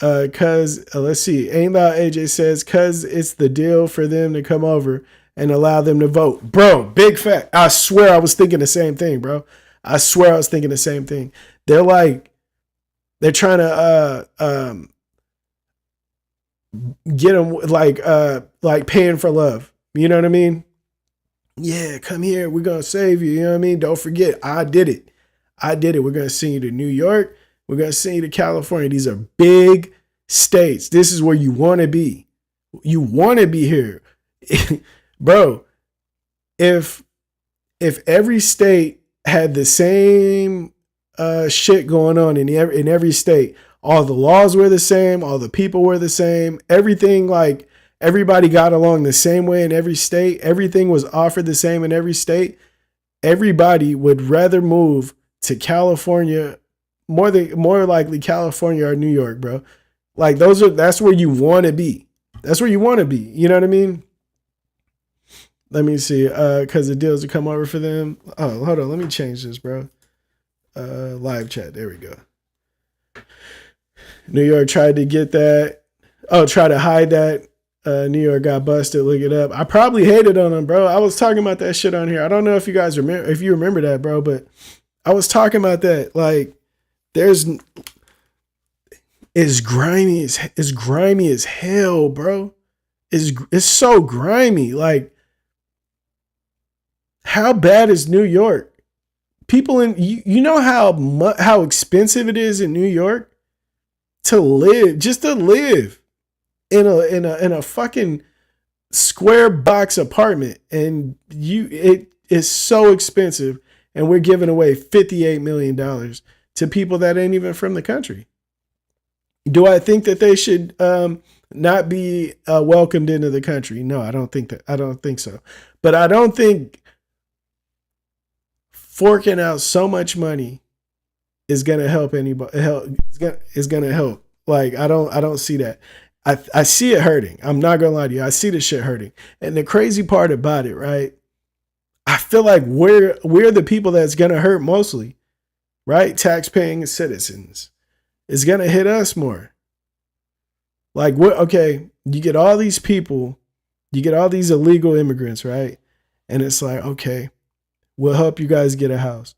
Let's see. Ain't Loud AJ says, cause it's the deal for them to come over and allow them to vote. Bro, big fact. I swear I was thinking the same thing, bro. I swear I was thinking the same thing. They're trying to get them like paying for love. You know what I mean? Yeah, come here. We're going to save you. You know what I mean? Don't forget, I did it. We're going to send you to New York. We're going to send you to California. These are big states. This is where you want to be. You want to be here. Bro, if every state had the same shit going on in every state, all the laws were the same, all the people were the same, everything, like everybody got along the same way in every state, everything was offered the same in every state, everybody would rather move to California, more likely California or New York, bro. Like that's where you want to be. That's where you want to be. You know what I mean? Let me see. Cause the deals will come over for them. Oh, hold on. Let me change this, bro. Live chat. There we go. New York tried to get that. Oh, try to hide that. New York got busted. Look it up. I probably hated on them, bro. I was talking about that shit on here. I don't know if you guys remember, if you remember that, bro, but I was talking about that. Like, it's grimy as hell, bro. It's so grimy. Like, how bad is New York? People you know how expensive it is in New York to live, just to live in a fucking square box apartment, and it is so expensive, and we're giving away $58 million to people that ain't even from the country. Do I think that they should not be welcomed into the country? No, I don't think so. But I don't think forking out so much money is gonna help anybody. Is gonna help. Like, I don't see that. I see it hurting. I'm not gonna lie to you. I see the shit hurting. And the crazy part about it, right? I feel like we're the people that's gonna hurt mostly, right? Tax-paying citizens. It's gonna hit us more. Like, what? Okay, you get all these people, you get all these illegal immigrants, right? And it's like, okay, we'll help you guys get a house.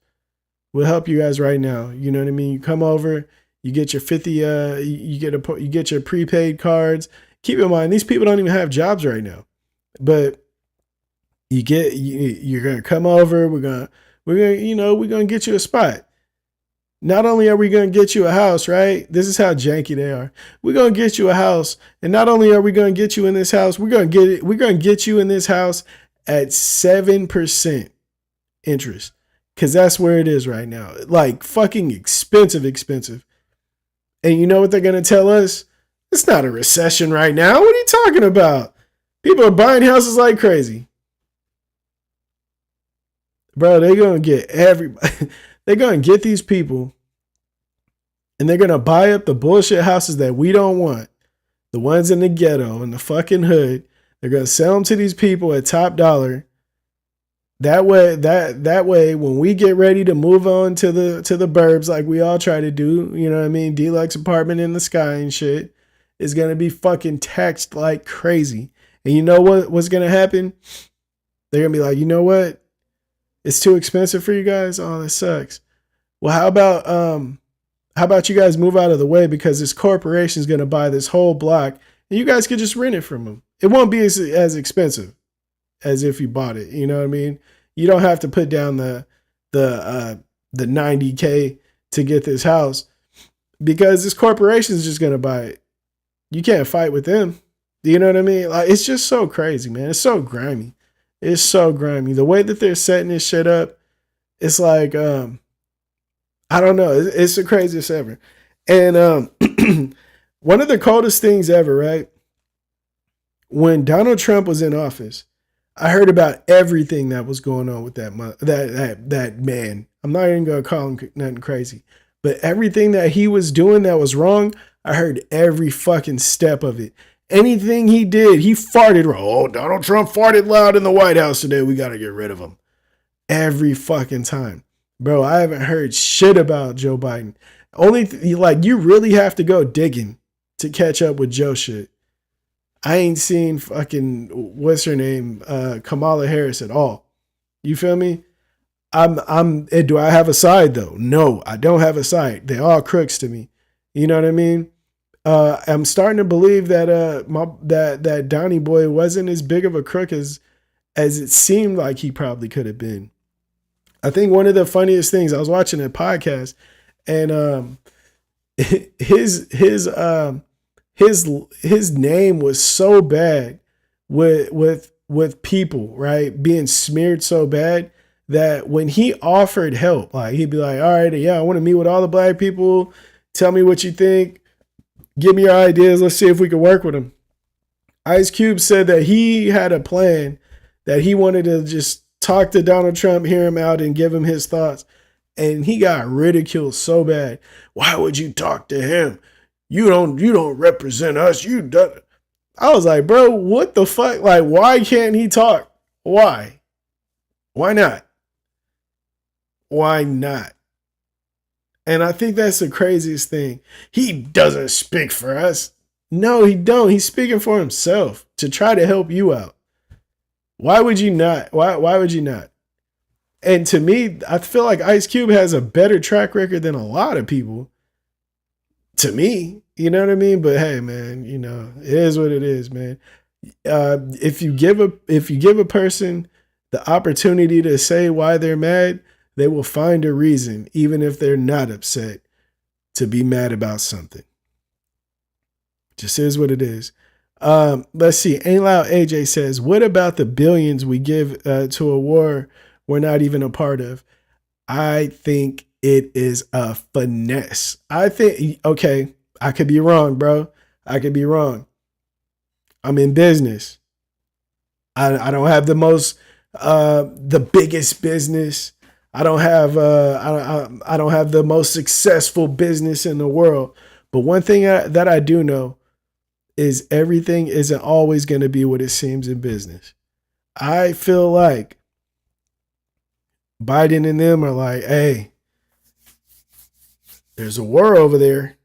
We'll help you guys right now. You know what I mean? You come over, you get your 50, you get your prepaid cards. Keep in mind, these people don't even have jobs right now, but you're gonna come over. We're gonna get you a spot. Not only are we going to get you a house, right? This is how janky they are. We're going to get you a house. And not only are we going to get you in this house, we're going to get you in this house at 7% interest. Cause that's where it is right now. Like, fucking expensive. And you know what they're going to tell us? It's not a recession right now. What are you talking about? People are buying houses like crazy. Bro, they're going to get everybody. They're going to get these people and they're going to buy up the bullshit houses that we don't want. The ones in the ghetto and the fucking hood. They're going to sell them to these people at top dollar. That way, when we get ready to move on to the burbs like we all try to do, you know what I mean? Deluxe apartment in the sky and shit, is going to be fucking taxed like crazy. And you know what's going to happen? They're going to be like, you know what? It's too expensive for you guys. Oh, that sucks. Well, how about you guys move out of the way, because this corporation is going to buy this whole block and you guys could just rent it from them. It won't be as expensive as if you bought it. You know what I mean? You don't have to put down the $90K to get this house, because this corporation is just going to buy it. You can't fight with them. Do you know what I mean? Like, it's just so crazy, man. It's so grimy. It's so grimy. The way that they're setting this shit up, it's like, I don't know. It's the craziest ever. And One of the coldest things ever, right? When Donald Trump was in office, I heard about everything that was going on with that man. I'm not even gonna call him nothing crazy, but everything that he was doing that was wrong, I heard every fucking step of it. Anything he did, he farted wrong. Oh, Donald Trump farted loud in the White House today. We gotta get rid of him. Every fucking time, bro. I haven't heard shit about Joe Biden. Like you really have to go digging to catch up with Joe shit. I ain't seen fucking what's her name, Kamala Harris at all. You feel me? Do I have a side though? No, I don't have a side. They all crooks to me. You know what I mean? I'm starting to believe that that Donnie boy wasn't as big of a crook as it seemed like he probably could have been. I think one of the funniest things, I was watching a podcast and his name was so bad with people, right? Being smeared so bad that when he offered help, like he'd be like, all right, yeah, I want to meet with all the black people. Tell me what you think. Give me your ideas. Let's see if we can work with them. Ice Cube said that he had a plan that he wanted to just talk to Donald Trump, hear him out, and give him his thoughts. And he got ridiculed so bad. Why would you talk to him? You don't represent us. You don't. I was like, bro, what the fuck? Like, why can't he talk? Why? Why not? Why not? And I think that's the craziest thing. He doesn't speak for us. No, he don't. He's speaking for himself to try to help you out. Why would you not? Why would you not? And to me, I feel like Ice Cube has a better track record than a lot of people. To me, you know what I mean? But hey, man, you know, it is what it is, man. If you give a person the opportunity to say why they're mad, they will find a reason, even if they're not upset, to be mad about something. Just is what it is. Let's see. Ain't Loud AJ says, what about the billions we give to a war we're not even a part of? I think it is a finesse. I think, okay, I could be wrong, bro. I could be wrong. I'm in business. I don't have the biggest business. I don't have I don't have the most successful business in the world. But one thing that I do know is everything isn't always going to be what it seems in business. I feel like Biden and them are like, hey, there's a war over there.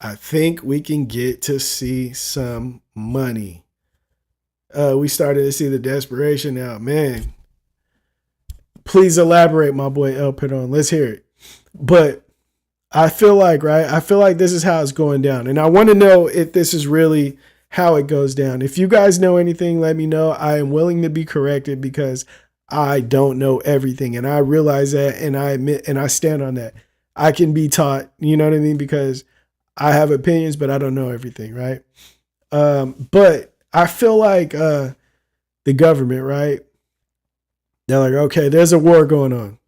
I think we can get to see some money. We started to see the desperation now, man. Please elaborate, my boy El Perdon. Let's hear it. But I feel like, right? I feel like this is how it's going down. And I want to know if this is really how it goes down. If you guys know anything, let me know. I am willing to be corrected because I don't know everything. And I realize that, and I admit, and I stand on that. I can be taught, you know what I mean? Because I have opinions, but I don't know everything, right? But I feel like the government, right? They're like, okay, there's a war going on.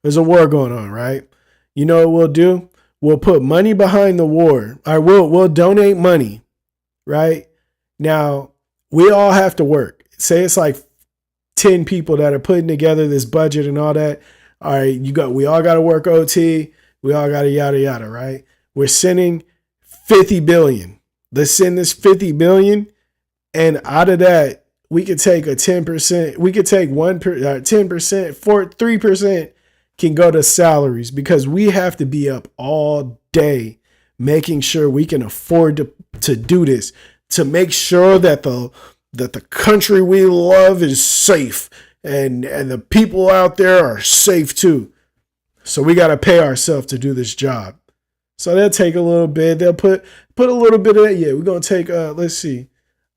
There's a war going on, right? You know what we'll do? We'll put money behind the war. Or we'll donate money, right? Now, we all have to work. Say it's like 10 people that are putting together this budget and all that. All right, we all got to work OT. We all got to yada yada, right? We're sending 50 billion. Let's send this 50 billion, and out of that, we could take a 10%. We could take 10%, 3% can go to salaries because we have to be up all day making sure we can afford to do this, to make sure that the country we love is safe and the people out there are safe too. So we got to pay ourselves to do this job. So they'll take a little bit. They'll put a little bit of that. Yeah, we're going to take, let's see.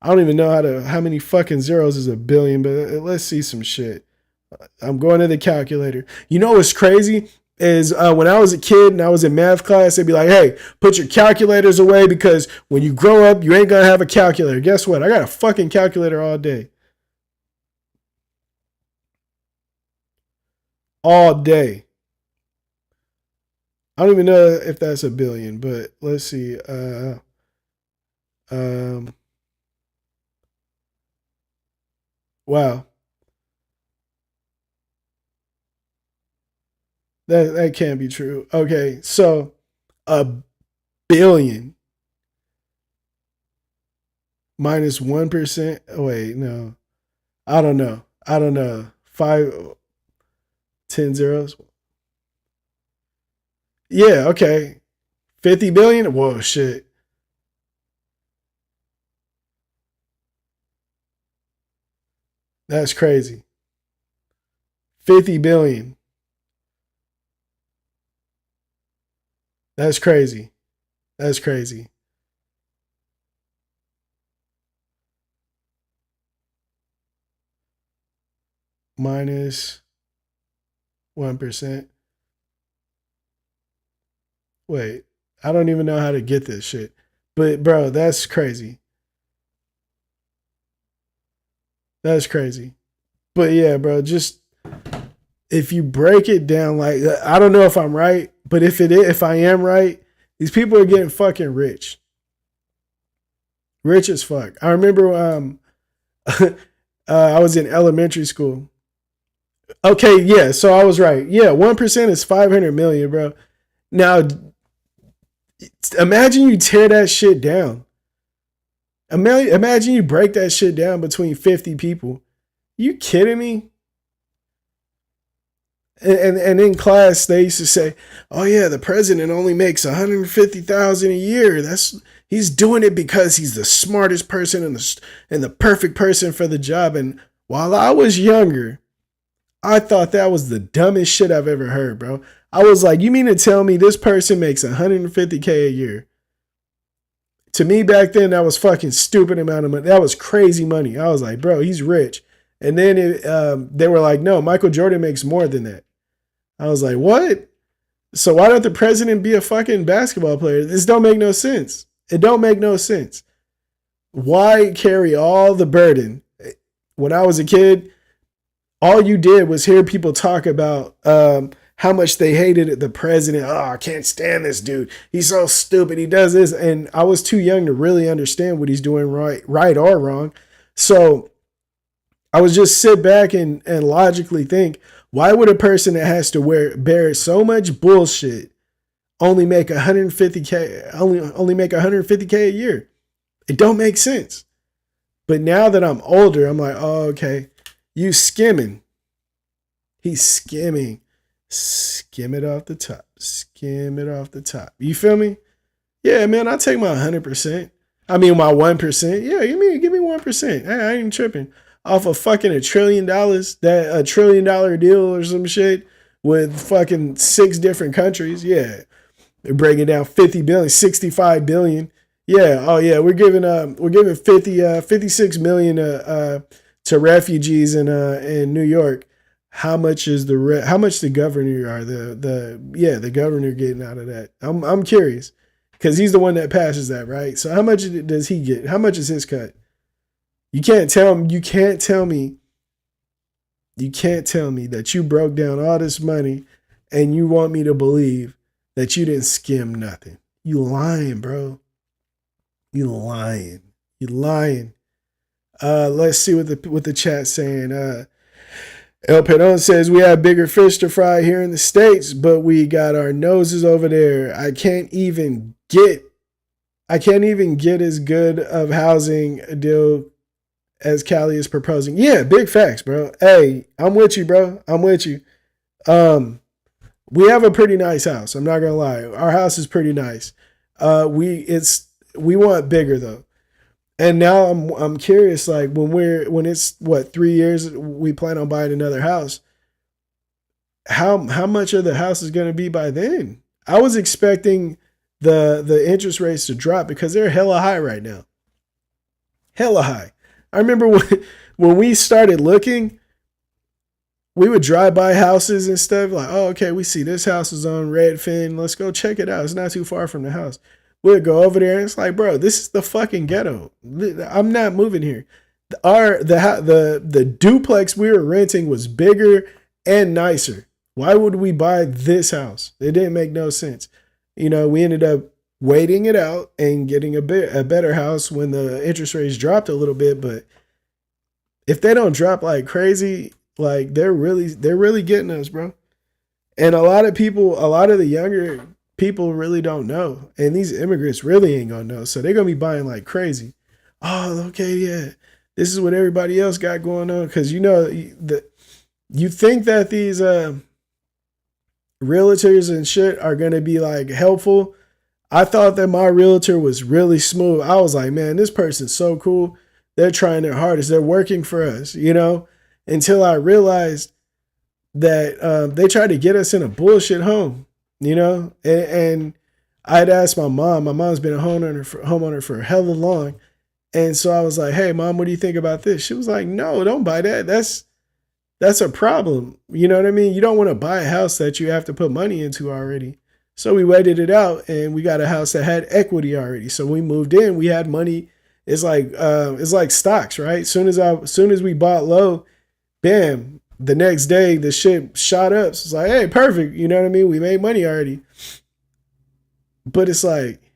I don't even know how many fucking zeros is a billion, but let's see some shit. I'm going to the calculator. You know what's crazy is when I was a kid and I was in math class, they'd be like, hey, put your calculators away because when you grow up, you ain't going to have a calculator. Guess what? I got a fucking calculator all day. All day. I don't even know if that's a billion, but let's see. Wow. That can't be true. Okay, so a billion minus 1%. Oh, wait, no. I don't know. I don't know. 10 zeros. Yeah, okay. 50 billion? Whoa, shit. That's crazy. 50 billion. That's crazy. That's crazy. Minus 1%. Wait, I don't even know how to get this shit. But bro, that's crazy. That's crazy. But yeah, bro, just if you break it down, like I don't know if I'm right, but if I am right, these people are getting fucking rich as fuck. I remember I was in elementary school. Okay, yeah, so I was right. Yeah, 1% is 500 million, bro. Now, imagine you tear that shit down. Imagine you break that shit down between 50 people. You kidding me? And in class they used to say, "Oh yeah, the president only makes 150,000 a year. He's doing it because he's the smartest person and the perfect person for the job." And while I was younger, I thought that was the dumbest shit I've ever heard, bro. I was like, "You mean to tell me this person makes 150K a year?" To me back then, that was fucking stupid amount of money. That was crazy money. I was like, "Bro, he's rich." And then they were like, "No, Michael Jordan makes more than that." I was like, what? So why don't the president be a fucking basketball player? This don't make no sense. It don't make no sense. Why carry all the burden? When I was a kid, all you did was hear people talk about how much they hated the president. Oh, I can't stand this dude. He's so stupid. He does this. And I was too young to really understand what he's doing right or wrong. So I would just sit back and logically think, why would a person that has to bear so much bullshit only make 150K only make 150K a year? It don't make sense. But now that I'm older, I'm like, oh, okay, you skimming. He's skimming. Skim it off the top. Skim it off the top. You feel me? Yeah, man, I'll take my 100%. I mean, my 1%. Yeah, give me 1%. I ain't tripping. Off of fucking $1 trillion, that $1 trillion deal or some shit with fucking 6 different countries. Yeah. They're breaking down 50 billion, 65 billion. Yeah. Oh yeah. We're giving 56 million to refugees in New York. How much is how much the governor are the governor getting out of that? I'm curious because he's the one that passes that, right? So how much does he get? How much is his cut? You can't tell me that you broke down all this money and you want me to believe that you didn't skim nothing. You lying, bro. You lying. Let's see what the chat's saying. El Pedon says we have bigger fish to fry here in the States, but we got our noses over there. I can't even get as good of housing deal as Cali is proposing. Yeah, big facts, bro. Hey, I'm with you, bro. I'm with you. We have a pretty nice house. I'm not gonna lie. Our house is pretty nice. We want bigger though. And now I'm curious, like when it's 3 years, we plan on buying another house. How much of the house is gonna be by then? I was expecting the interest rates to drop because they're hella high right now. Hella high. I remember when we started looking, we would drive by houses and stuff like, oh, okay, we see this house is on Redfin. Let's go check it out. It's not too far from the house. We'd go over there and it's like, bro, this is the fucking ghetto. I'm not moving here. The duplex we were renting was bigger and nicer. Why would we buy this house? It didn't make no sense. We ended up waiting it out and getting a better house when the interest rates dropped a little bit. But if they don't drop like crazy, like they're really getting us, bro. And a lot of the younger people really don't know. And these immigrants really ain't gonna know. So they're gonna be buying like crazy. Oh, okay, yeah. This is what everybody else got going on. Cause you think that these realtors and shit are gonna be like helpful. I thought that my realtor was really smooth. I was like, man, this person's so cool. They're trying their hardest. They're working for us, until I realized that they tried to get us in a bullshit home, and I'd asked my mom. My mom's been a homeowner for hella long. And so I was like, hey, mom, what do you think about this? She was like, no, don't buy that. That's a problem. You know what I mean? You don't want to buy a house that you have to put money into already. So we waited it out and we got a house that had equity already. So we moved in, we had money. It's like stocks, right? Soon as we bought low, bam, the next day the shit shot up. So it's like, hey, perfect. You know what I mean? We made money already. But it's like,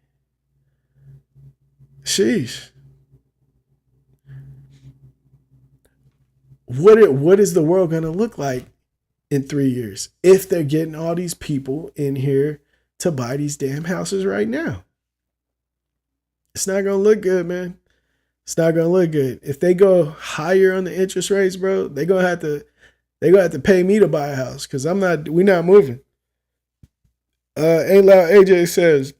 sheesh. What is the world gonna look like in 3 years if they're getting all these people in here to buy these damn houses right now? It's not gonna look good, man. It's not gonna look good. If they go higher on the interest rates, bro, they're gonna have to pay me to buy a house because we're not moving. Ain't Loud AJ says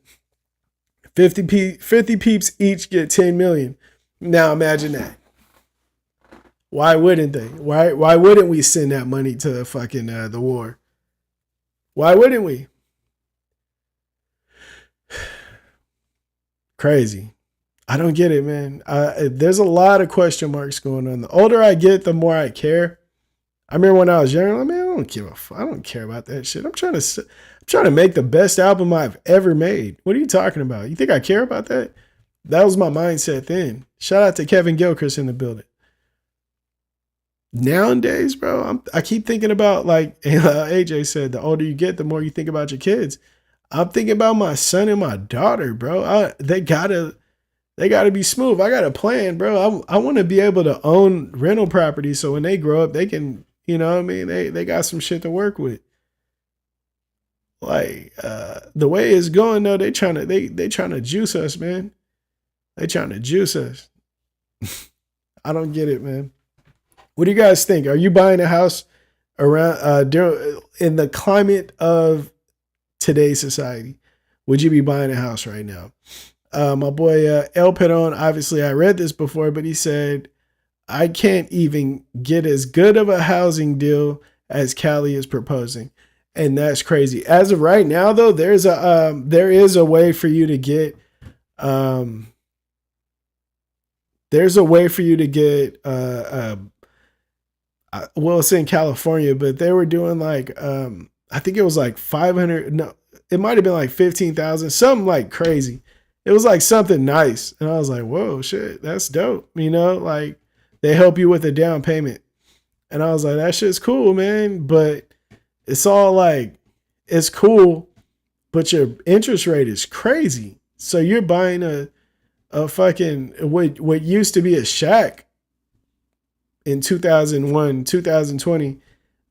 50 peeps each get 10 million. Now imagine that. Why wouldn't they? Why wouldn't we send that money to fucking the war? Why wouldn't we? Crazy. I don't get it, man. There's a lot of question marks going on. The older I get, the more I care. I remember when I was younger, like, man, I don't give a fuck. I don't care about that shit. I'm trying to make the best album I've ever made. What are you talking about? You think I care about that? That was my mindset then. Shout out to Kevin Gilchrist in the building. Nowadays, bro, I keep thinking about, like AJ said, the older you get, the more you think about your kids. I'm thinking about my son and my daughter, bro. They gotta be smooth. I got a plan, bro. I want to be able to own rental property so when they grow up, they can, you know what I mean? They got some shit to work with. Like the way it's going though, they trying to juice us, man. They trying to juice us. I don't get it, man. What do you guys think? Are you buying a house around in the climate of today's society? Would you be buying a house right now? My boy El Peron, obviously I read this before, but he said, I can't even get as good of a housing deal as Cali is proposing. And that's crazy. As of right now, though, there is a way for you to get well, it's in California, but they were doing like I think it was like 500, no, it might have been like 15,000, something like crazy. It was like something nice. And I was like, whoa, shit, that's dope. Like they help you with a down payment. And I was like, that shit's cool, man. But it's all like, it's cool, but your interest rate is crazy. So you're buying a fucking, what used to be a shack in 2001, 2020,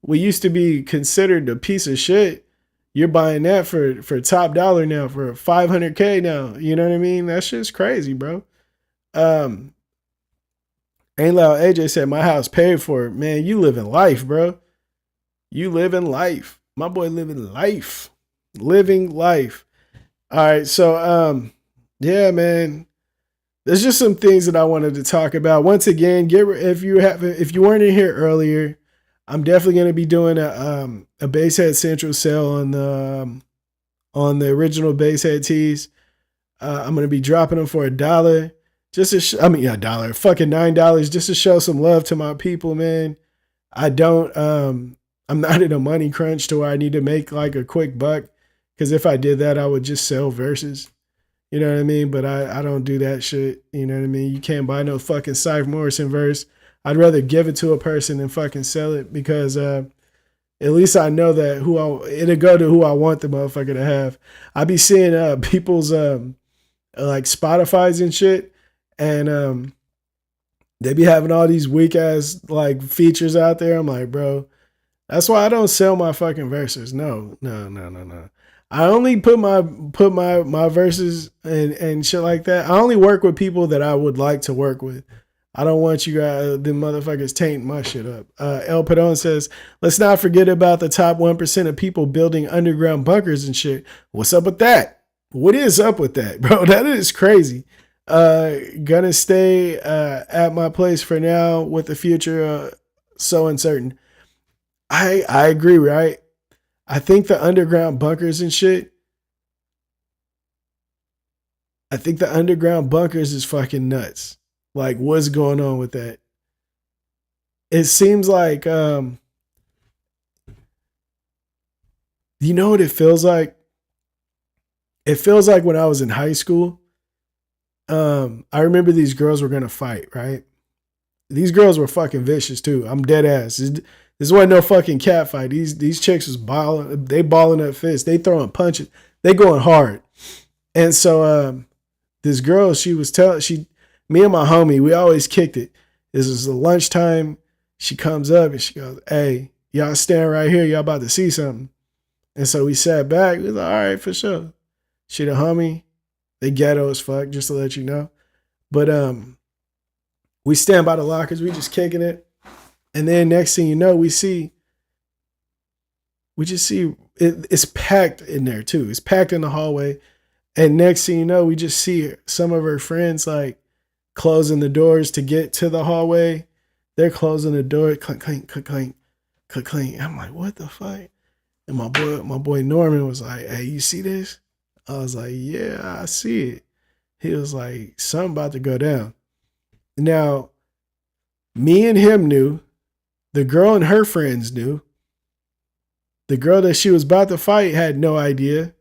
what used to be considered a piece of shit. You're buying that for top dollar now, for $500K now. You know what I mean? That shit's crazy, bro. Ain't Loud AJ said, my house paid for it. Man, you living life, bro. You living life. My boy living life. Living life. All right, so yeah, man. There's just some things that I wanted to talk about. Once again, if you weren't in here earlier, I'm definitely going to be doing a Basehead Central sale on the original Basehead tees. I'm going to be dropping them for $1. $1, fucking $9, just to show some love to my people, man. I'm not in a money crunch to where I need to make like a quick buck. Because if I did that, I would just sell verses. You know what I mean? But I don't do that shit. You know what I mean? You can't buy no fucking Cypher Morrison verse. I'd rather give it to a person than fucking sell it because At least I know that it'll go to who I want the motherfucker to have. I be seeing people's like Spotify's and shit, and they be having all these weak ass like features out there. I'm like, bro, that's why I don't sell my fucking verses. No. I only put my verses and shit like that. I only work with people that I would like to work with. I don't want you guys, the motherfuckers tainting my shit up. El Padon says, let's not forget about the top 1% of people building underground bunkers and shit. What's up with that? What is up with that, bro? That is crazy. Gonna stay at my place for now with the future so uncertain. I agree, right? I think the underground bunkers and shit, I think the underground bunkers is fucking nuts. Like, what's going on with that? It seems like, you know what it feels like? It feels like when I was in high school, I remember these girls were going to fight, right? These girls were fucking vicious too. I'm dead ass. This wasn't no fucking cat fight. These chicks was balling up fists. They throwing punches. They going hard. And so, this girl, me and my homie, we always kicked it. This was lunchtime. She comes up and she goes, hey, y'all stand right here. Y'all about to see something. And so we sat back. We was like, all right, for sure. She the homie. They ghetto as fuck, just to let you know. But we stand by the lockers. We just kicking it. And then next thing you know, we just see it's packed in there too. It's packed in the hallway. And next thing you know, we just see some of her friends like closing the doors to get to the hallway. They're closing the door, clink, clink, clink, clink, clink, clink. I'm like, what the fuck? And my boy Norman was like, hey, you see this? I was like, yeah, I see it. He was like, something about to go down. Now, me and him knew. The girl and her friends knew. The girl that she was about to fight had no idea.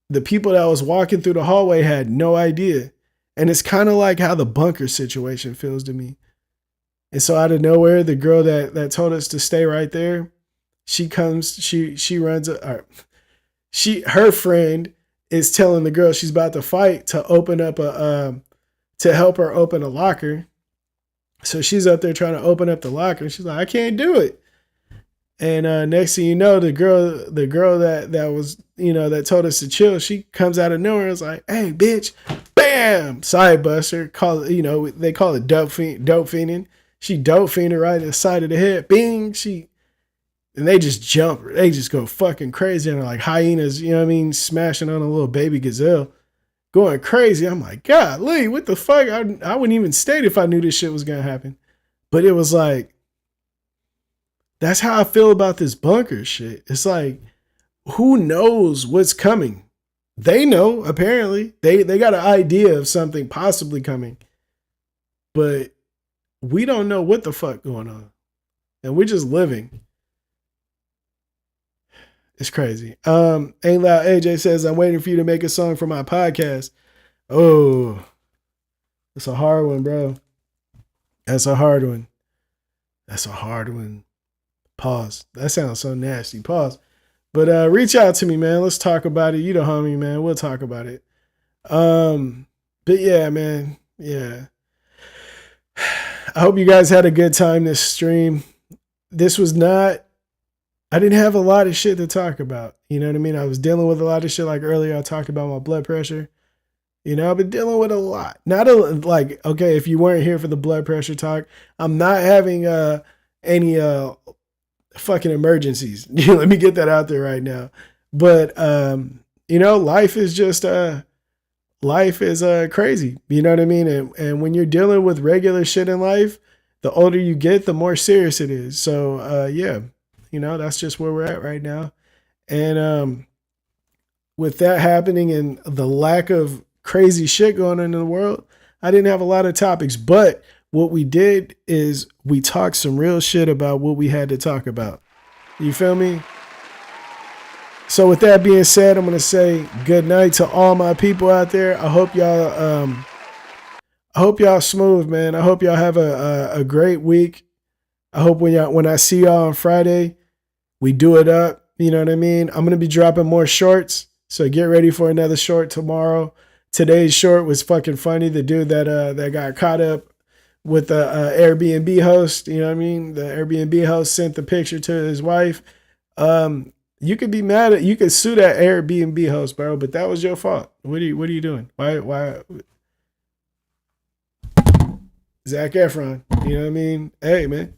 The people that was walking through the hallway had no idea. And it's kind of like how the bunker situation feels to me. And so out of nowhere, the girl that told us to stay right there, she runs, her friend is telling the girl she's about to fight to open up to help her open a locker. So she's up there trying to open up the locker. She's like, I can't do it. And next thing you know, the girl that was, that told us to chill, she comes out of nowhere and was like, hey, bitch, bam, side buster. They call it dope fiending. She dope fiended right in the side of the head. Bing, and they just jump. They just go fucking crazy. And they're like hyenas, smashing on a little baby gazelle. Going crazy. I'm like, God, Lee, what the fuck? I wouldn't even stay if I knew this shit was going to happen. But it was like, that's how I feel about this bunker shit. It's like, who knows what's coming? They know, apparently. They got an idea of something possibly coming. But we don't know what the fuck going on. And we're just living. It's crazy. Ain't Loud AJ says, I'm waiting for you to make a song for my podcast. Oh, it's a hard one, bro. That's a hard one. Pause. That sounds so nasty. Pause. But reach out to me, man. Let's talk about it. You the homie, man. We'll talk about it. But yeah, man. Yeah. I hope you guys had a good time this stream. I didn't have a lot of shit to talk about. You know what I mean? I was dealing with a lot of shit. Like earlier, I talked about my blood pressure. I've been dealing with a lot. Okay, if you weren't here for the blood pressure talk, I'm not having any fucking emergencies. Let me get that out there right now. But, life is just, crazy. You know what I mean? And when you're dealing with regular shit in life, the older you get, the more serious it is. So, yeah. That's just where we're at right now. And with that happening and the lack of crazy shit going on in the world, I didn't have a lot of topics. But what we did is we talked some real shit about what we had to talk about. You feel me? So with that being said, I'm going to say good night to all my people out there. I hope y'all smooth, man. I hope y'all have a great week. I hope when I see y'all on Friday, we do it up. You know what I mean? I'm gonna be dropping more shorts, so get ready for another short tomorrow. Today's short was fucking funny. The dude that got caught up with the Airbnb host, you know what I mean? The Airbnb host sent the picture to his wife. You could be mad at, you could sue that Airbnb host, bro, but that was your fault. What are you doing? Why? Zac Efron, you know what I mean? Hey, man,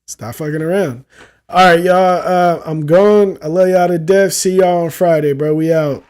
stop fucking around. All right, y'all. I'm going. I love y'all to death. See y'all on Friday, bro. We out.